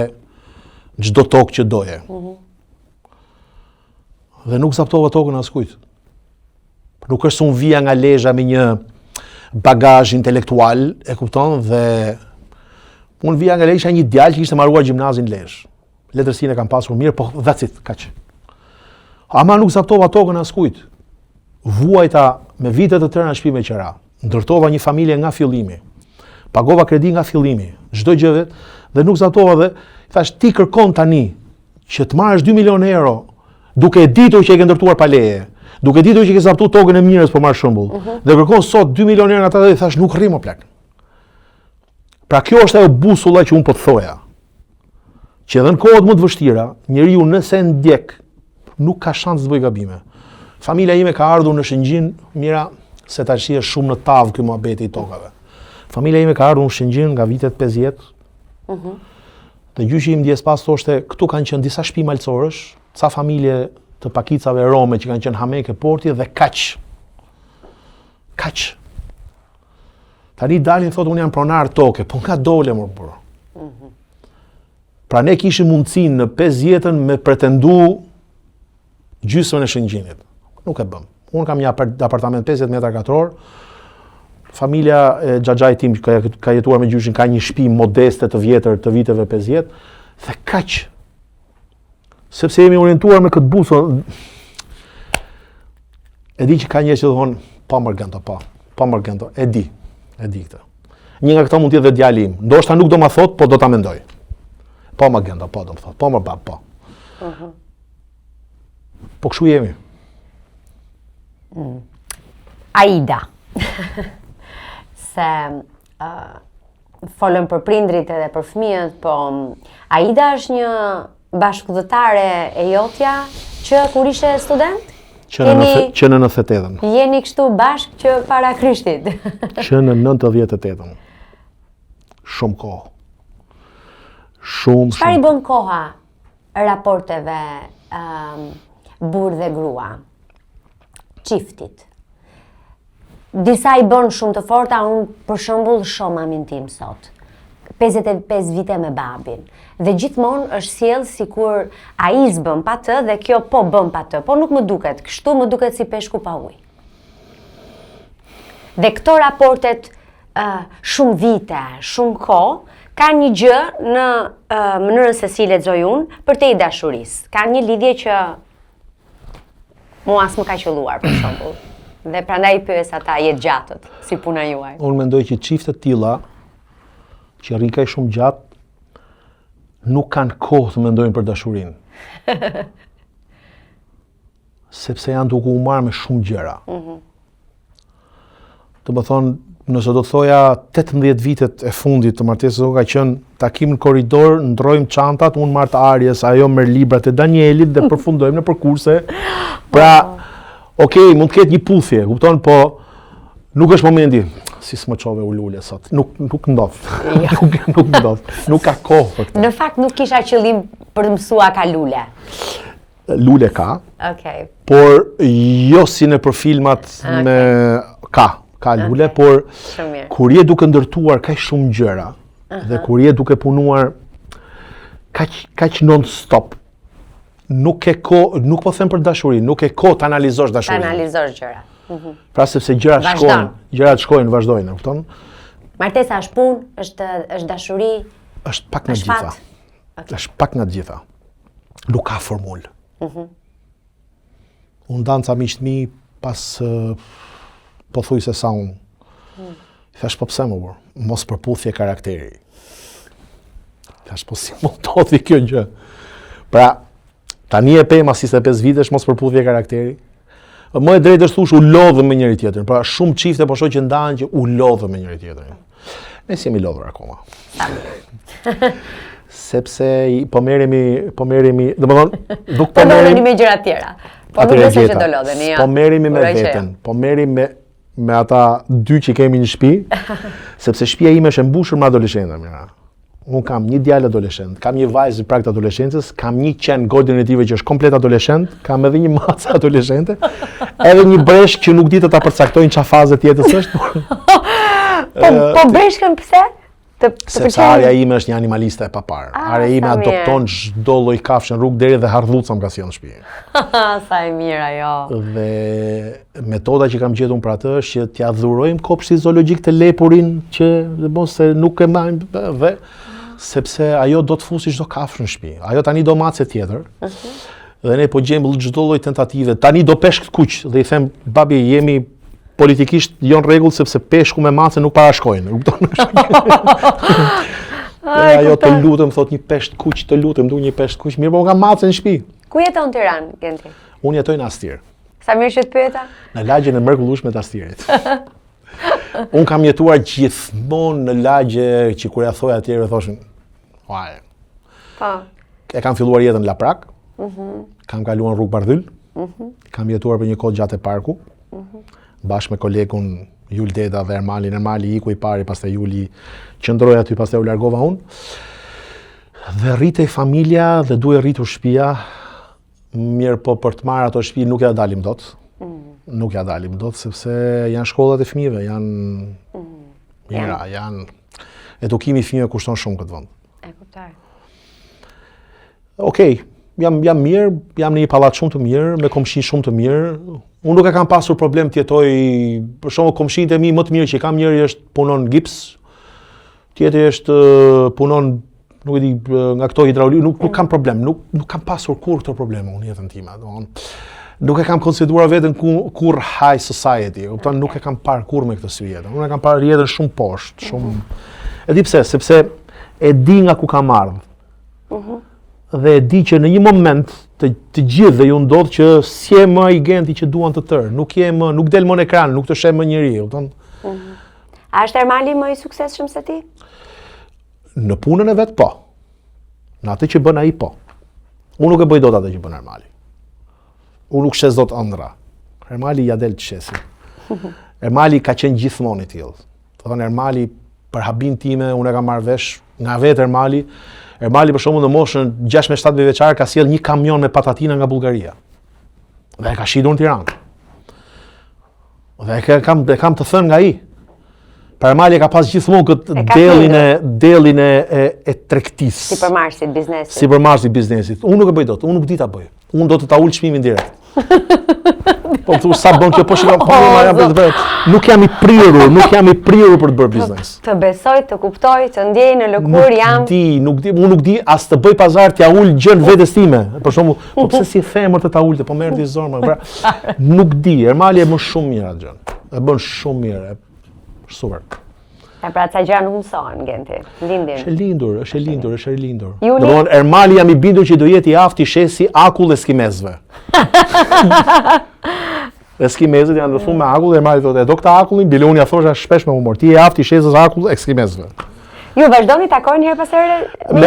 çdo tokë që doje. Dhe nuk zaptova tokën askujt. Nuk është se unë vija nga Lezhë me një bagazh intelektual, e kupton, dhe unë vija nga Lezhë një djalë që ishte mbaruar gjimnazin Lezhë. Letërsinë e kam pasur mirë, po that's it, kaq. Ama nuk zaptova tokën askujt. Vuajta me vite të tëra në shtëpi me qira. Ndërtova një familje nga fillimi. Pagova kredi nga fillimi, çdo gjë vet, dhe nuk zaptova dhe thash ti kërkon tani që të marrësh 2 milionë euro duke ditur që e ke ndërtuar pa leje, duke ditur që ke zaptu tokën e mirës për marrë shembull, dhe kërkon sot 2 milionë euro nga ata dhe thash nuk rrim o plak. Pra kjo është ajo busulla që unë po të thoja. Që edhe në kohët më të vështira, njeriu nëse ndjek nuk ka shans të bëjë gabime. Familja ime ka ardhur në Shëngjin, mira se tash është shumë në tavë ky muhabeti i tokave. Familja ime ka ardhur në Shëngjin nga vitet 50. Dhe gjyshi im ndjes pas thoshte, këtu kanë qenë disa shtëpi malcorësh, ca familje të pakicave rome që kanë qenë Hameke Porti dhe kaq. Kaq. Tani dalin thotë unë jam pronar toke, po nga dole më burr. Pra ne kishim mundësinë në 5 jetën me pretendu gjysmën e Shëngjinit. Nuk e bëm. Unë kam një apartament 50 metra katror. Familja e xhaxhait tim ka jetuar me gjyshin, ka një shtëpi modeste të vjetër të viteve 50 dhe kaq. Sepse jemi orientuar me këtë buso. E di që ka njerëz që thonë pa mërgëndo, pa mërgëndo. E di këtë. Një nga këto mund të jetë dhe djali im. Ndoshta nuk do ma thot, po do ta mendoj. Po më gëndo, po do më thot, po më bab, po. Po kështu jemi. Aida. Se folëm për prindrit edhe për fëmijët, po Aida është një bashkëdhëtare e jotja që kur ishte student? Që në 98-ën. Jeni kështu bashkë që para Krishtit. Që në 98-ën. Shumë kohë. Çfarë i bën koha raporteve burr dhe grua, çiftit? Disa i bën shumë të forta, unë për shembull shoh mamin tim sot. 55 vite me babin. Dhe gjithmonë është sjell sikur ai s'bën pa të dhe kjo po bën pa të, po nuk më duket, kështu më duket si peshku pa ujë. Dhe këto raportet shumë vite, shumë kohë, ka një gjë në mënyrën se si lexoj unë për te i dashurisë. Ka një lidhje që mua s'më ka qelluar për shembull. Dhe prandaj pyes ata jetë gjatët, si puna juaj. Unë mendoj që çiftet tilla që rrin kaq shumë gjatë nuk kanë kohë të mendojnë për dashurinë. Sepse janë duke u marrë me shumë gjëra. Të më thonë, nëse do të thoja 18 vitet e fundit të martesës ka qenë takim në korridor, ndrojmë çantat, unë marr të Arjes, ajo merr librat e Danielit dhe përfundojmë në përkurse. Pra, okej, mund të ketë një puthje, kupton, po nuk është momenti. Si s'më çove u lule sot. Nuk ndodh. Nuk ndodh. Nuk ka kohë për këtë. Në fakt nuk kisha qëllim për të mësuar ka lule. Lule ka. Okej. Por jo si në për filmat me ka lule, por kur je duke ndërtuar kaq shumë gjëra dhe kur je duke punuar kaq non-stop, nuk ke kohë, nuk po them për dashuri, nuk ke kohë të analizosh dashurinë. Ta analizosh gjëra. Pra sepse gjërat shkojnë, vazhdojnë, kupton? Martesa është punë, është dashuri, është pak nga të gjitha. Është pak nga të gjitha. Nuk ka formulë. Unë danca miqtë mi pas po thuj se sa unë. Thash po pse më burr, mos përputhje karakteri. Thash po si mund ndodhi kjo gjë. Pra, tani e pema si 25 vitesh mos përputhje karakteri. Më e drejtë është thush u lodhëm me njëri tjetrin. Pra shumë çifte po shoh që ndahen që u lodhëm me njëri tjetrin. Ne si jemi lodhur akoma. Sepse po merremi, domethënë nuk po merremi me gjëra të tjera. Po nuk është që do lodheni, ja. Po merremi me veten, po merremi me ata dy që kemi në shtëpi, sepse shtëpia ime është e mbushur me adoleshentë, mira. Unë kam një djalë adoleshent, kam një vajzë prag të adoleshencës, kam një qen Golden Retriever që është komplet adoleshent, kam edhe një macë adoleshente, edhe një breshk që nuk di të ta përcaktojnë çfarë faze tjetës është. Po breshkën pse? Sepse arja ime është një animaliste e papar. Arja ime adopton çdo lloj kafshë në rrugë deri dhe hardhuca më ka sjellë në shtëpi. Sa e mirë ajo. Dhe metoda që kam gjetur për atë është që t'ia dhurojmë kopshtin zoologjik të lepurin që mos se nuk e marrim dhe sepse ajo do të fusi çdo kafshë në shtëpi. Ajo tani do macë tjetër. Dhe ne po gjejmë çdo lloj tentative. Tani do peshk të kuq dhe I them babi jemi politikisht jo në rregull sepse peshku me macë nuk parashkojnë. Ajo të lutem thot një peshk kuq, të lutem du një peshk kuq, mirë po ka macë në shtëpi. Ku jeton në Tiranë, Genti? Unë jetoj në Astir. Sa mirë që të pyeta? Në lagjen e mrekullueshme të Astirit. Unë kam jetuar gjithmonë në lagje që kur ja thoj atjerë thoshin, "Oj." Po. E kam filluar jetën në Laprak. Kam kaluar rrugë Bardhyl. Kam jetuar për një kohë gjatë e parku. Bashkë me kolegun Jul Deda dhe Ermali. Ermali iku I pari, pastaj Juli qëndroi aty, pastaj u largova unë. Dhe rritej familja dhe duhet rritur shtëpia. Mirë po për të marrë ato shtëpi nuk ja dalim dot. Nuk ja dalim dot, sepse janë shkollat e fëmijëve, janë mira, janë edukimi i fëmijëve kushton shumë këtë vend. E kuptoj. Okej, jam mirë, jam në një pallat shumë të mirë, me komshi shumë të mirë. Unë nuk e kam pasur problem të jetoj, për shembull komshinët e mi më të mirë që kam, njëri është punon gips, tjetri është punon, nuk e di, nga këto hidraulik, nuk kam problem, nuk kam pasur kur këto probleme unë jetën time. Nuk e kam konsideruar veten kur high society, kupton, nuk e kam parë kur me këtë sy jetën. Unë e kam parë jetën shumë poshtë, shumë. E di pse, sepse e di nga ku kam ardhur. Dhe e di që në një moment të gjithë dhe ju ndodh që si e më i genti që duan të tërë, nuk del më në ekran, nuk të sheh më njëri, kupton. A është Ermali më i suksesshëm se ti? Në punën e vet po. Në atë që bën ai po. Unë nuk e bëj dot atë që bën Ermali. Unë nuk shes dot ëndra. Ermali ja del të shesi. Ermali ka qenë gjithmonë i tillë. Do thonë Ermali për habin time, unë e kam marrë vesh nga vetë Ermali. Ermali për shembull në moshën 6-7 vjeçare ka sjell një kamion me patatina nga Bullgaria. Dhe e ka shitur në Tiranë. Dhe e kam të thënë nga ai. Për Ermali ka pas gjithmonë këtë delin e tregtisë. Sipërmarrësit biznesit. Sipërmarrësit biznesit. Unë nuk e bëj dot, unë nuk di ta bëj. Unë do të ta ul çmimin direkt. Po thu sa bën kjo po shikoj nuk jam i prirur për të bërë biznes. Të besoj, të kuptoj, të ndjej në lëkurë jam. Unë nuk di as të bëj pazar t'ja ul gjën vetes time. Për shembull, po pse si femër të ta ulte, po merr ti zor më. Pra, nuk di, Ermali e bën shumë mirë atë gjën. E bën shumë mirë. Super. Pra ca gjëra nuk mësohen, Genti. Lindin. Është e lindur. Juli? Domthon Ermali jam i bindur që do jetë i aftë i shesi akull eskimesëve. Eskimesët janë rrethuar me akull, Ermali thotë, "Do këta akullin, Biloni ja thosha shpesh me humor. Ti je aftë i shesës akull eskimesëve." Ju vazhdoni takojnë herë pas here? Me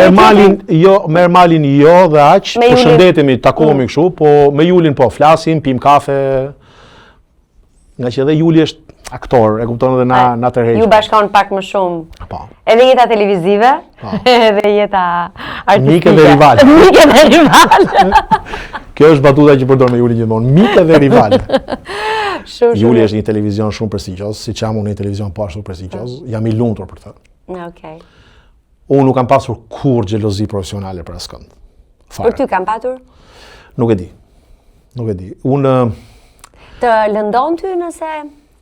Ermalin jo dhe aq, përshëndetemi, takohemi kështu, po me Julin po flasim, pim kafe. Nga që edhe Juli është aktor, e kupton edhe na tërheq. Ju bashkon pak më shumë. Po. Edhe jeta televizive, edhe jeta artistike. Mike dhe rival. Mike dhe rival. Kjo është batuta që përdor me Julin gjithmonë. Mike dhe rival. Juli është një televizion shumë prestigjioz, siç jam unë një televizion po ashtu prestigjioz. Jam i lumtur për këtë. Okej. Unë nuk kam pasur kur xhelozi profesionale për askënd. Për ty kam patur? Nuk e di. Unë të lëndon ty nëse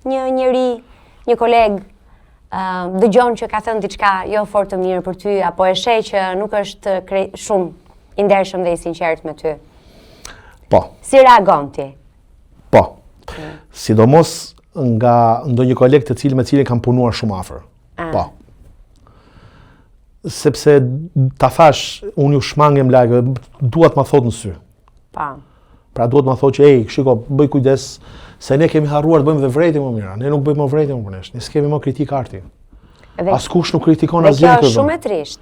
një njeri, një koleg dëgjon që ka thënë diçka jo fort të mirë për ty, apo e sheh që nuk është shumë i ndershëm dhe i sinqert me ty? Po. Si reagon ti? Po. Sidomos nga ndonjë koleg me cilin kam punuar shumë afër. Po. Sepse ta thash, unë ju shmangem lagë, duat ma thot në sy. Po. Pra duhet ma thot që, shiko, bëj kujdes, se ne kemi harruar të bëjmë dhe vrejtje më mira. Ne nuk bëjmë më vrejtje më përnesh. Ne s'kemi më kritik arti. Askush nuk kritikon asgjë. Dhe kjo është shumë e trisht.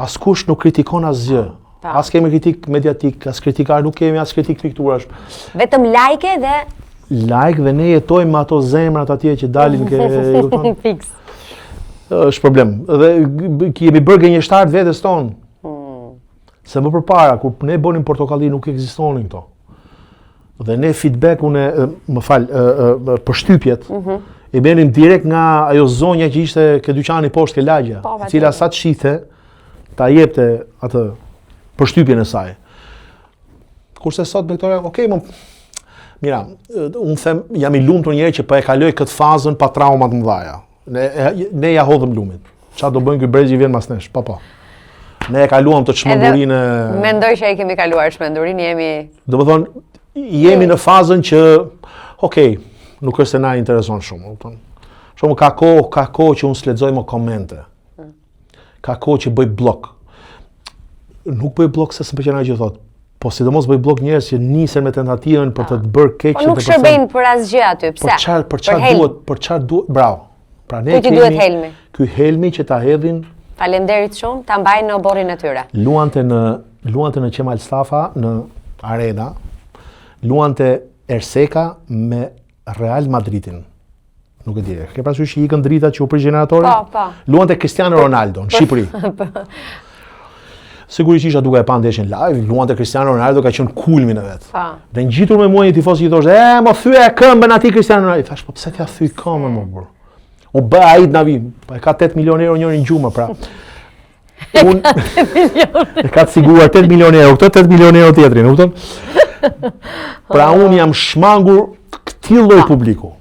Askush nuk kritikon asgjë. As kemi kritik mediatik, as kritikar, nuk kemi as kritik pikturash. Vetëm like dhe... Like dhe ne jetojmë ato zemrat atje që dalin ke... Fix. Është problem. Dhe kemi bërë gënjeshtarët vetes tonë. Se më përpara, kur ne bënim portokalli, nuk ekzistonin këto. Dhe ne feedbackun përshtypjet, i benim direkt nga ajo zonja që ishte ke dyqani poshtë ke lagja, e cila sa të shithe, ta jepte atë përshtypjen e saj. Kurse sot me këto, mira, unë them, jam i lumtur njëherë që po e kaloj këtë fazën pa traumat mëdhaja. Ne ja hodhëm lumit. Çfarë do bëjnë ky brezi vjen mas nesh? Po. Ne e kaluam të çmendurinë. Mendoj që e kemi kaluar çmendurinë, jemi. Domethënë, jemi në fazën që, nuk është se na intereson shumë, kupton. Shumë ka kohë që unë s'lexoj më komente. Ka kohë që bëj blog. Nuk bëj blog se s'm pëlqen ajo që thot. Po sidomos bëj blog njerëz që nisen me tentativën për të bërë keq. Po nuk shërbejnë për asgjë aty, pse? Për çfarë duhet, bravo. Pra ne kemi ky helmi që ta hedhin. Faleminderit shumë, ta mbajnë në oborrin e tyre. Luante në Qemal Stafa në Arena. Luante Erseka me Real Madridin. Nuk e di. Ke parasysh që ikën drita që u prish gjeneratori? Po. Luante Cristiano Ronaldo në Shqipëri. Sigurisht isha duke e pa ndeshjen live, luante Cristiano Ronaldo, ka qenë kulmin e vet. Pa. Dhe ngjitur me mua një tifoz që i thoshte, "Mo thye këmbën atij Cristiano Ronaldo." I thash, "Po pse t'ja thyj këmbën më burr?" O bë ai na vi, pa e ka 8 milionë euro njërin gjumë, pra. Un e ka të siguruar 8 milionë euro, këto 8 milionë euro tjetrin, e kupton? Pra un jam shmangur këtij lloj publiku.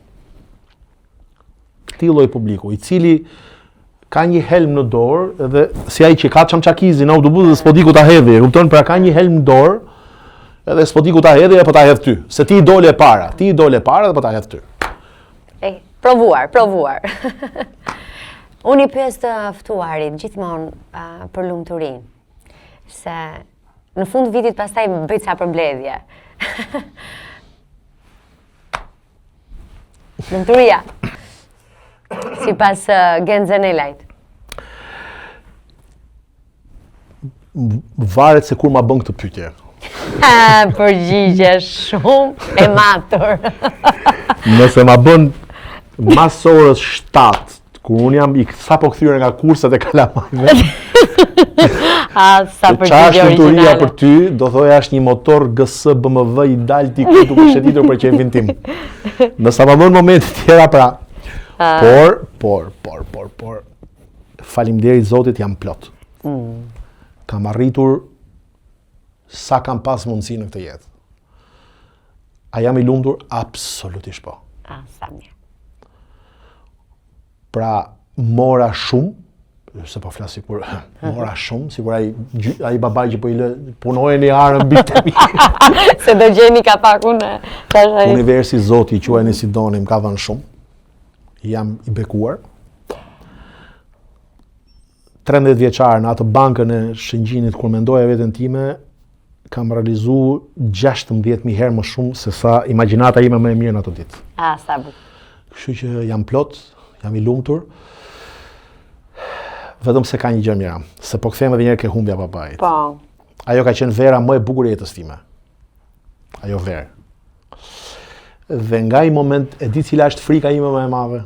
Këtij lloj publiku, i cili ka një helm në dorë dhe si ai që ka çamçakizi në autobus dhe s'po di ku ta hedhë, e kupton? Pra ka një helm në dorë edhe s'po di ku ta hedhë apo ta hedh ty. Se ti i dole para, dhe po ta hedh ty. Provuar. Unë i pyes të ftuarit gjithmonë për lumturinë. Se në fund vitit pastaj bëj ca përmbledhje. Lumturia. Sipas Genzenelajt. Varet se kur ma bën këtë pyetje. Përgjigje shumë e matur. Nëse ma bën mas orës 7, kur unë jam sapo kthyer nga kurset e kalamajve. Sa përgjigje origjinale. Lumturia për ty, do thoja është një motor GS BMW i dal ti këtu duke shëtitur për qefin tim. Nëse ma bën momente tjera pra. Por, faleminderit Zotit jam plot. Kam arritur sa kam pas mundësi në këtë jetë. A jam i lumtur? Absolutisht po. Sa mirë. Pra, mora shumë, se po flas sikur mora shumë, sikur ai babai që po i lë punojë në arën mbi të mi. Se do gjeni kapakun tash ai. Universi Zoti i quajeni si doni, më ka dhënë shumë. Jam i bekuar. 13 vjeçar në atë bankën e Shëngjinit kur mendoja veten time, kam realizuar 16.000 herë më shumë se sa imagjinata ime më e mirë në ato ditë. Sa bukur. Kështu që jam plot, jam i lumtur. Vetëm se ka një gjë mira, se po kthehem edhe një herë ke humbja babait. Po. Ajo ka qenë vera më e bukur e jetës time. Ajo verë. Dhe nga i moment, e di cila është frika ime më e madhe?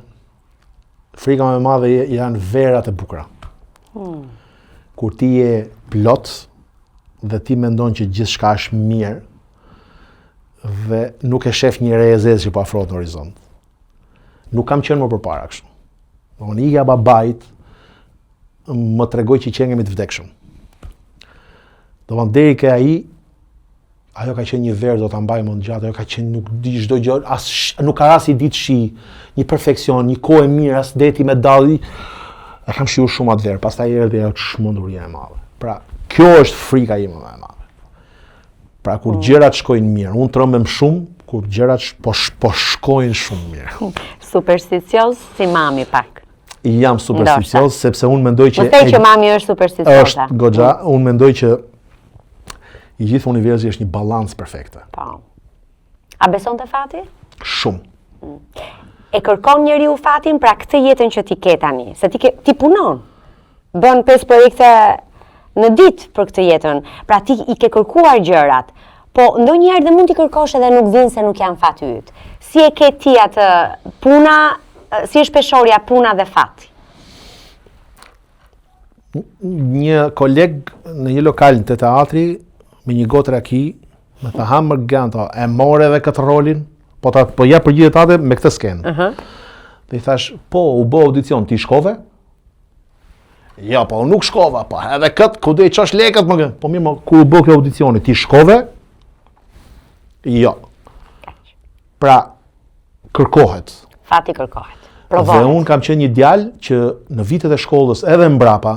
Frika më e madhe janë verat e bukura. Kur ti je plot dhe ti mendon që gjithçka është mirë dhe nuk e shef një re e zezë që po afrohet në horizont. Nuk kam qenë më përpara kështu. Unë ikja babait më tregoj që qengemi të vdekshëm. Do më deri ke ai, ajo ka qenë një verë, do ta mbaj më gjatë, ajo ka qenë nuk di çdo gjë, nuk ka ras i ditë shi, një perfeksion, një kohë e mirë, as deti me dalli. E kam shiu shumë atë verë, pastaj erdhi ajo çmenduria e madhe. Pra, kjo është frika ime më e madhe. Pra, kur gjërat shkojnë mirë, unë trembem shumë, kur gjërat po shkojnë shumë mirë. Supersticioz si mami pak. Jam supersticioz sepse unë mendoj që Mos që mami është supersticioze. Është goxha, unë mendoj që i gjithë universi është një balancë perfekte. Po. A beson te fati? Shumë. E kërkon njeriu fatin pra këtë jetën që ti ke tani, se ti punon. Bën 5 projekte në ditë për këtë jetën. Pra ti i ke kërkuar gjërat, po ndonjëherë dhe mund t'i kërkosh edhe nuk vin se nuk janë fati yt. Si e ke ti atë puna, si është peshorja puna dhe fati? Një koleg në një lokal të teatri me një gotë raki më tha Hammer Ganto, e more edhe këtë rolin, po ja përgjigjet atë me këtë skenë. Dhe i thash, po, u bë audicion, ti shkove? Ja, po, nuk shkova, po, edhe këtë, ku do i qosh lekët më po mirë, kur u bë kjo audicioni, ti shkove? Jo. Pra, kërkohet. Fati kërkohet. Dhe unë kam qenë një djalë që në vitet e shkollës edhe mbrapa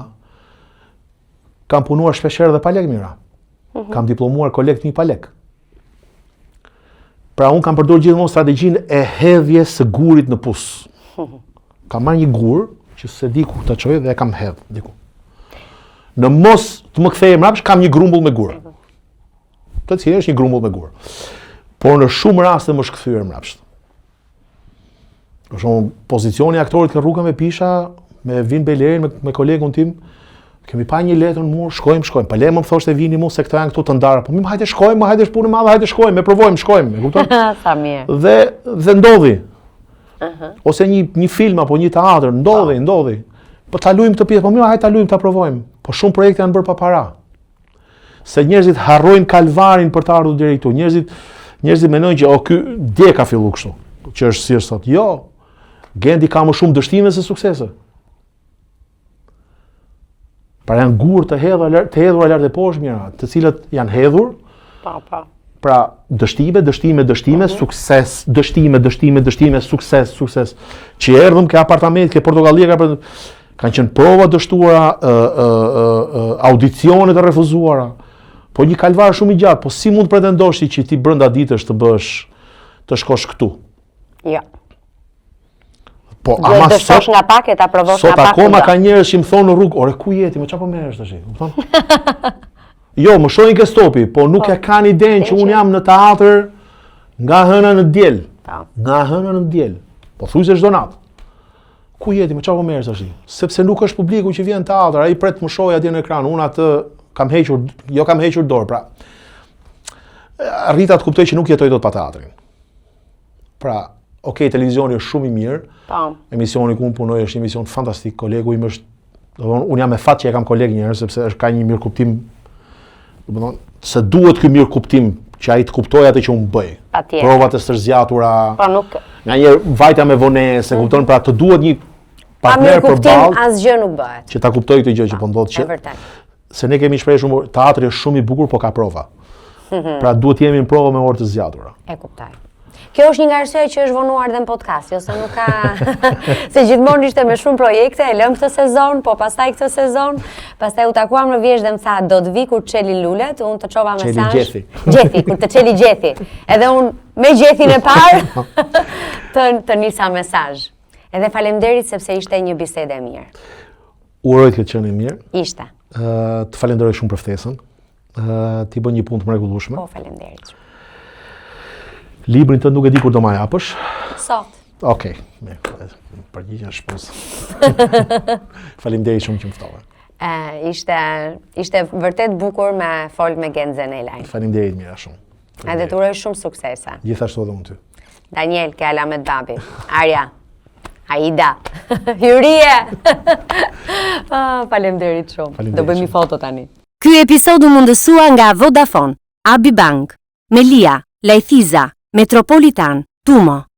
kam punuar shpeshherë dhe pa lek mira. Kam diplomuar kolekt një pa lek. Pra unë kam përdorur gjithmonë strategjinë e hedhjes së gurit në pus. Kam marrë një gur që se di ku ta çoj dhe e kam hedh diku. Në mos të më kthej mbrapsht kam një grumbull me gur. Të cilin është një grumbull me gur. Por në shumë raste më shkthyer mbrapsht. Për shumë, pozicioni aktorit në rrugën me pisha, me Vin Belerin, me kolegun tim, kemi pa një letër në mur, shkojmë, pa le më thoshte vini mu se këto janë këtu të ndara, po hajde shkojmë, hajde është punë madhe, hajde shkojmë, provojmë, shkojmë, e kupton? Sa mirë. Dhe ndodhi. Ose një film apo një teatr, ndodhi. Po ta luajmë këtë pjesë, po mirë, hajde ta luajmë, ta provojmë. Po shumë projekte janë bërë pa para. Se njerëzit harrojnë kalvarin për të ardhur deri këtu. Njerëzit mendojnë që ky dje ka filluar kështu, që është si sot. Jo. Gendi ka më shumë dështime se suksese. Pra janë gur të hedhura lart e poshtë mira, të cilët janë hedhur. Pra dështime, sukses, dështime, sukses. Që erdhëm ke apartament, ke Portokallia, kanë qenë prova dështuara, audicione të refuzuara. Po një kalvar shumë i gjatë, po si mund pretendosh që ti brenda ditësh të shkosh këtu? Jo. Po ama dështosh nga pak e ta provosh nga pak. Sot akoma ka njerëz që më thonë në rrugë, "Ore ku jeti? Më çfarë po merresh tash?" Më thonë. Jo, më shohin ke stopi, po nuk e kanë idenë që un jam në teatr nga hëna në diel. Nga hëna në diel. Po thuaj se çdo natë. Ku jeti? Më çfarë po merresh tash? Sepse nuk është publiku që vjen në teatr, ai pret më shohë atje në ekran. Un atë kam hequr dorë, pra. Arrita të kuptoj që nuk jetoj dot pa teatrin. Pra, okej, televizioni është shumë i mirë. Emisioni ku unë punoj është një emision fantastik. Kolegu im është, unë jam me fat që e kam koleg njerë, sepse ka një mirë kuptim, se duhet ky mirë kuptim që ai të kuptoj atë që unë bëj. Provat e stërzjatura, nga njerë vajtja me vonesë, e kupton, pra të duhet një partner për ballë. Asgjë nuk bëhet. Që ta kuptoj këtë gjë që po ndodh që. Se ne kemi shprehur shumë, teatri është shumë i bukur, po ka prova. Pra duhet jemi në prova me orë të zgjatura. E kuptoj. Kjo është një nga arsyet që është vonuar dhe në podcast, ose nuk ka se gjithmonë ishte me shumë projekte, e lëm këtë sezon, po pastaj këtë sezon, pastaj u takuam në Vjeshtë dhe më tha do të vi kur të çeli lulet, unë të çova mesazh. Gjethi, kur të çeli Gjethi. Edhe unë me Gjethin e parë të nisa mesazh. Edhe faleminderit sepse ishte një bisedë e mirë. Uroj të qenë e mirë. Ishte. Të falenderoj shumë për ftesën. Ti bën një punë të mrekullueshme. Po, faleminderit. Librin të nuk e di kur do ma japësh. Sot. Okej, përgjigjen shpos. Faleminderit shumë që më ftove. Ishte vërtet bukur me fol me Genzen Elaj. Faleminderit mira shumë. Edhe të uroj shumë suksese. Gjithashtu edhe unë ty. Daniel, Kjala me babi. Arja. Aida. Hyrie. Faleminderit shumë. Do bëjmë një foto tani. Ky episod u mundësua nga Vodafone, Abi Bank, Melia, Lajthiza, Metropolitan, Tumo.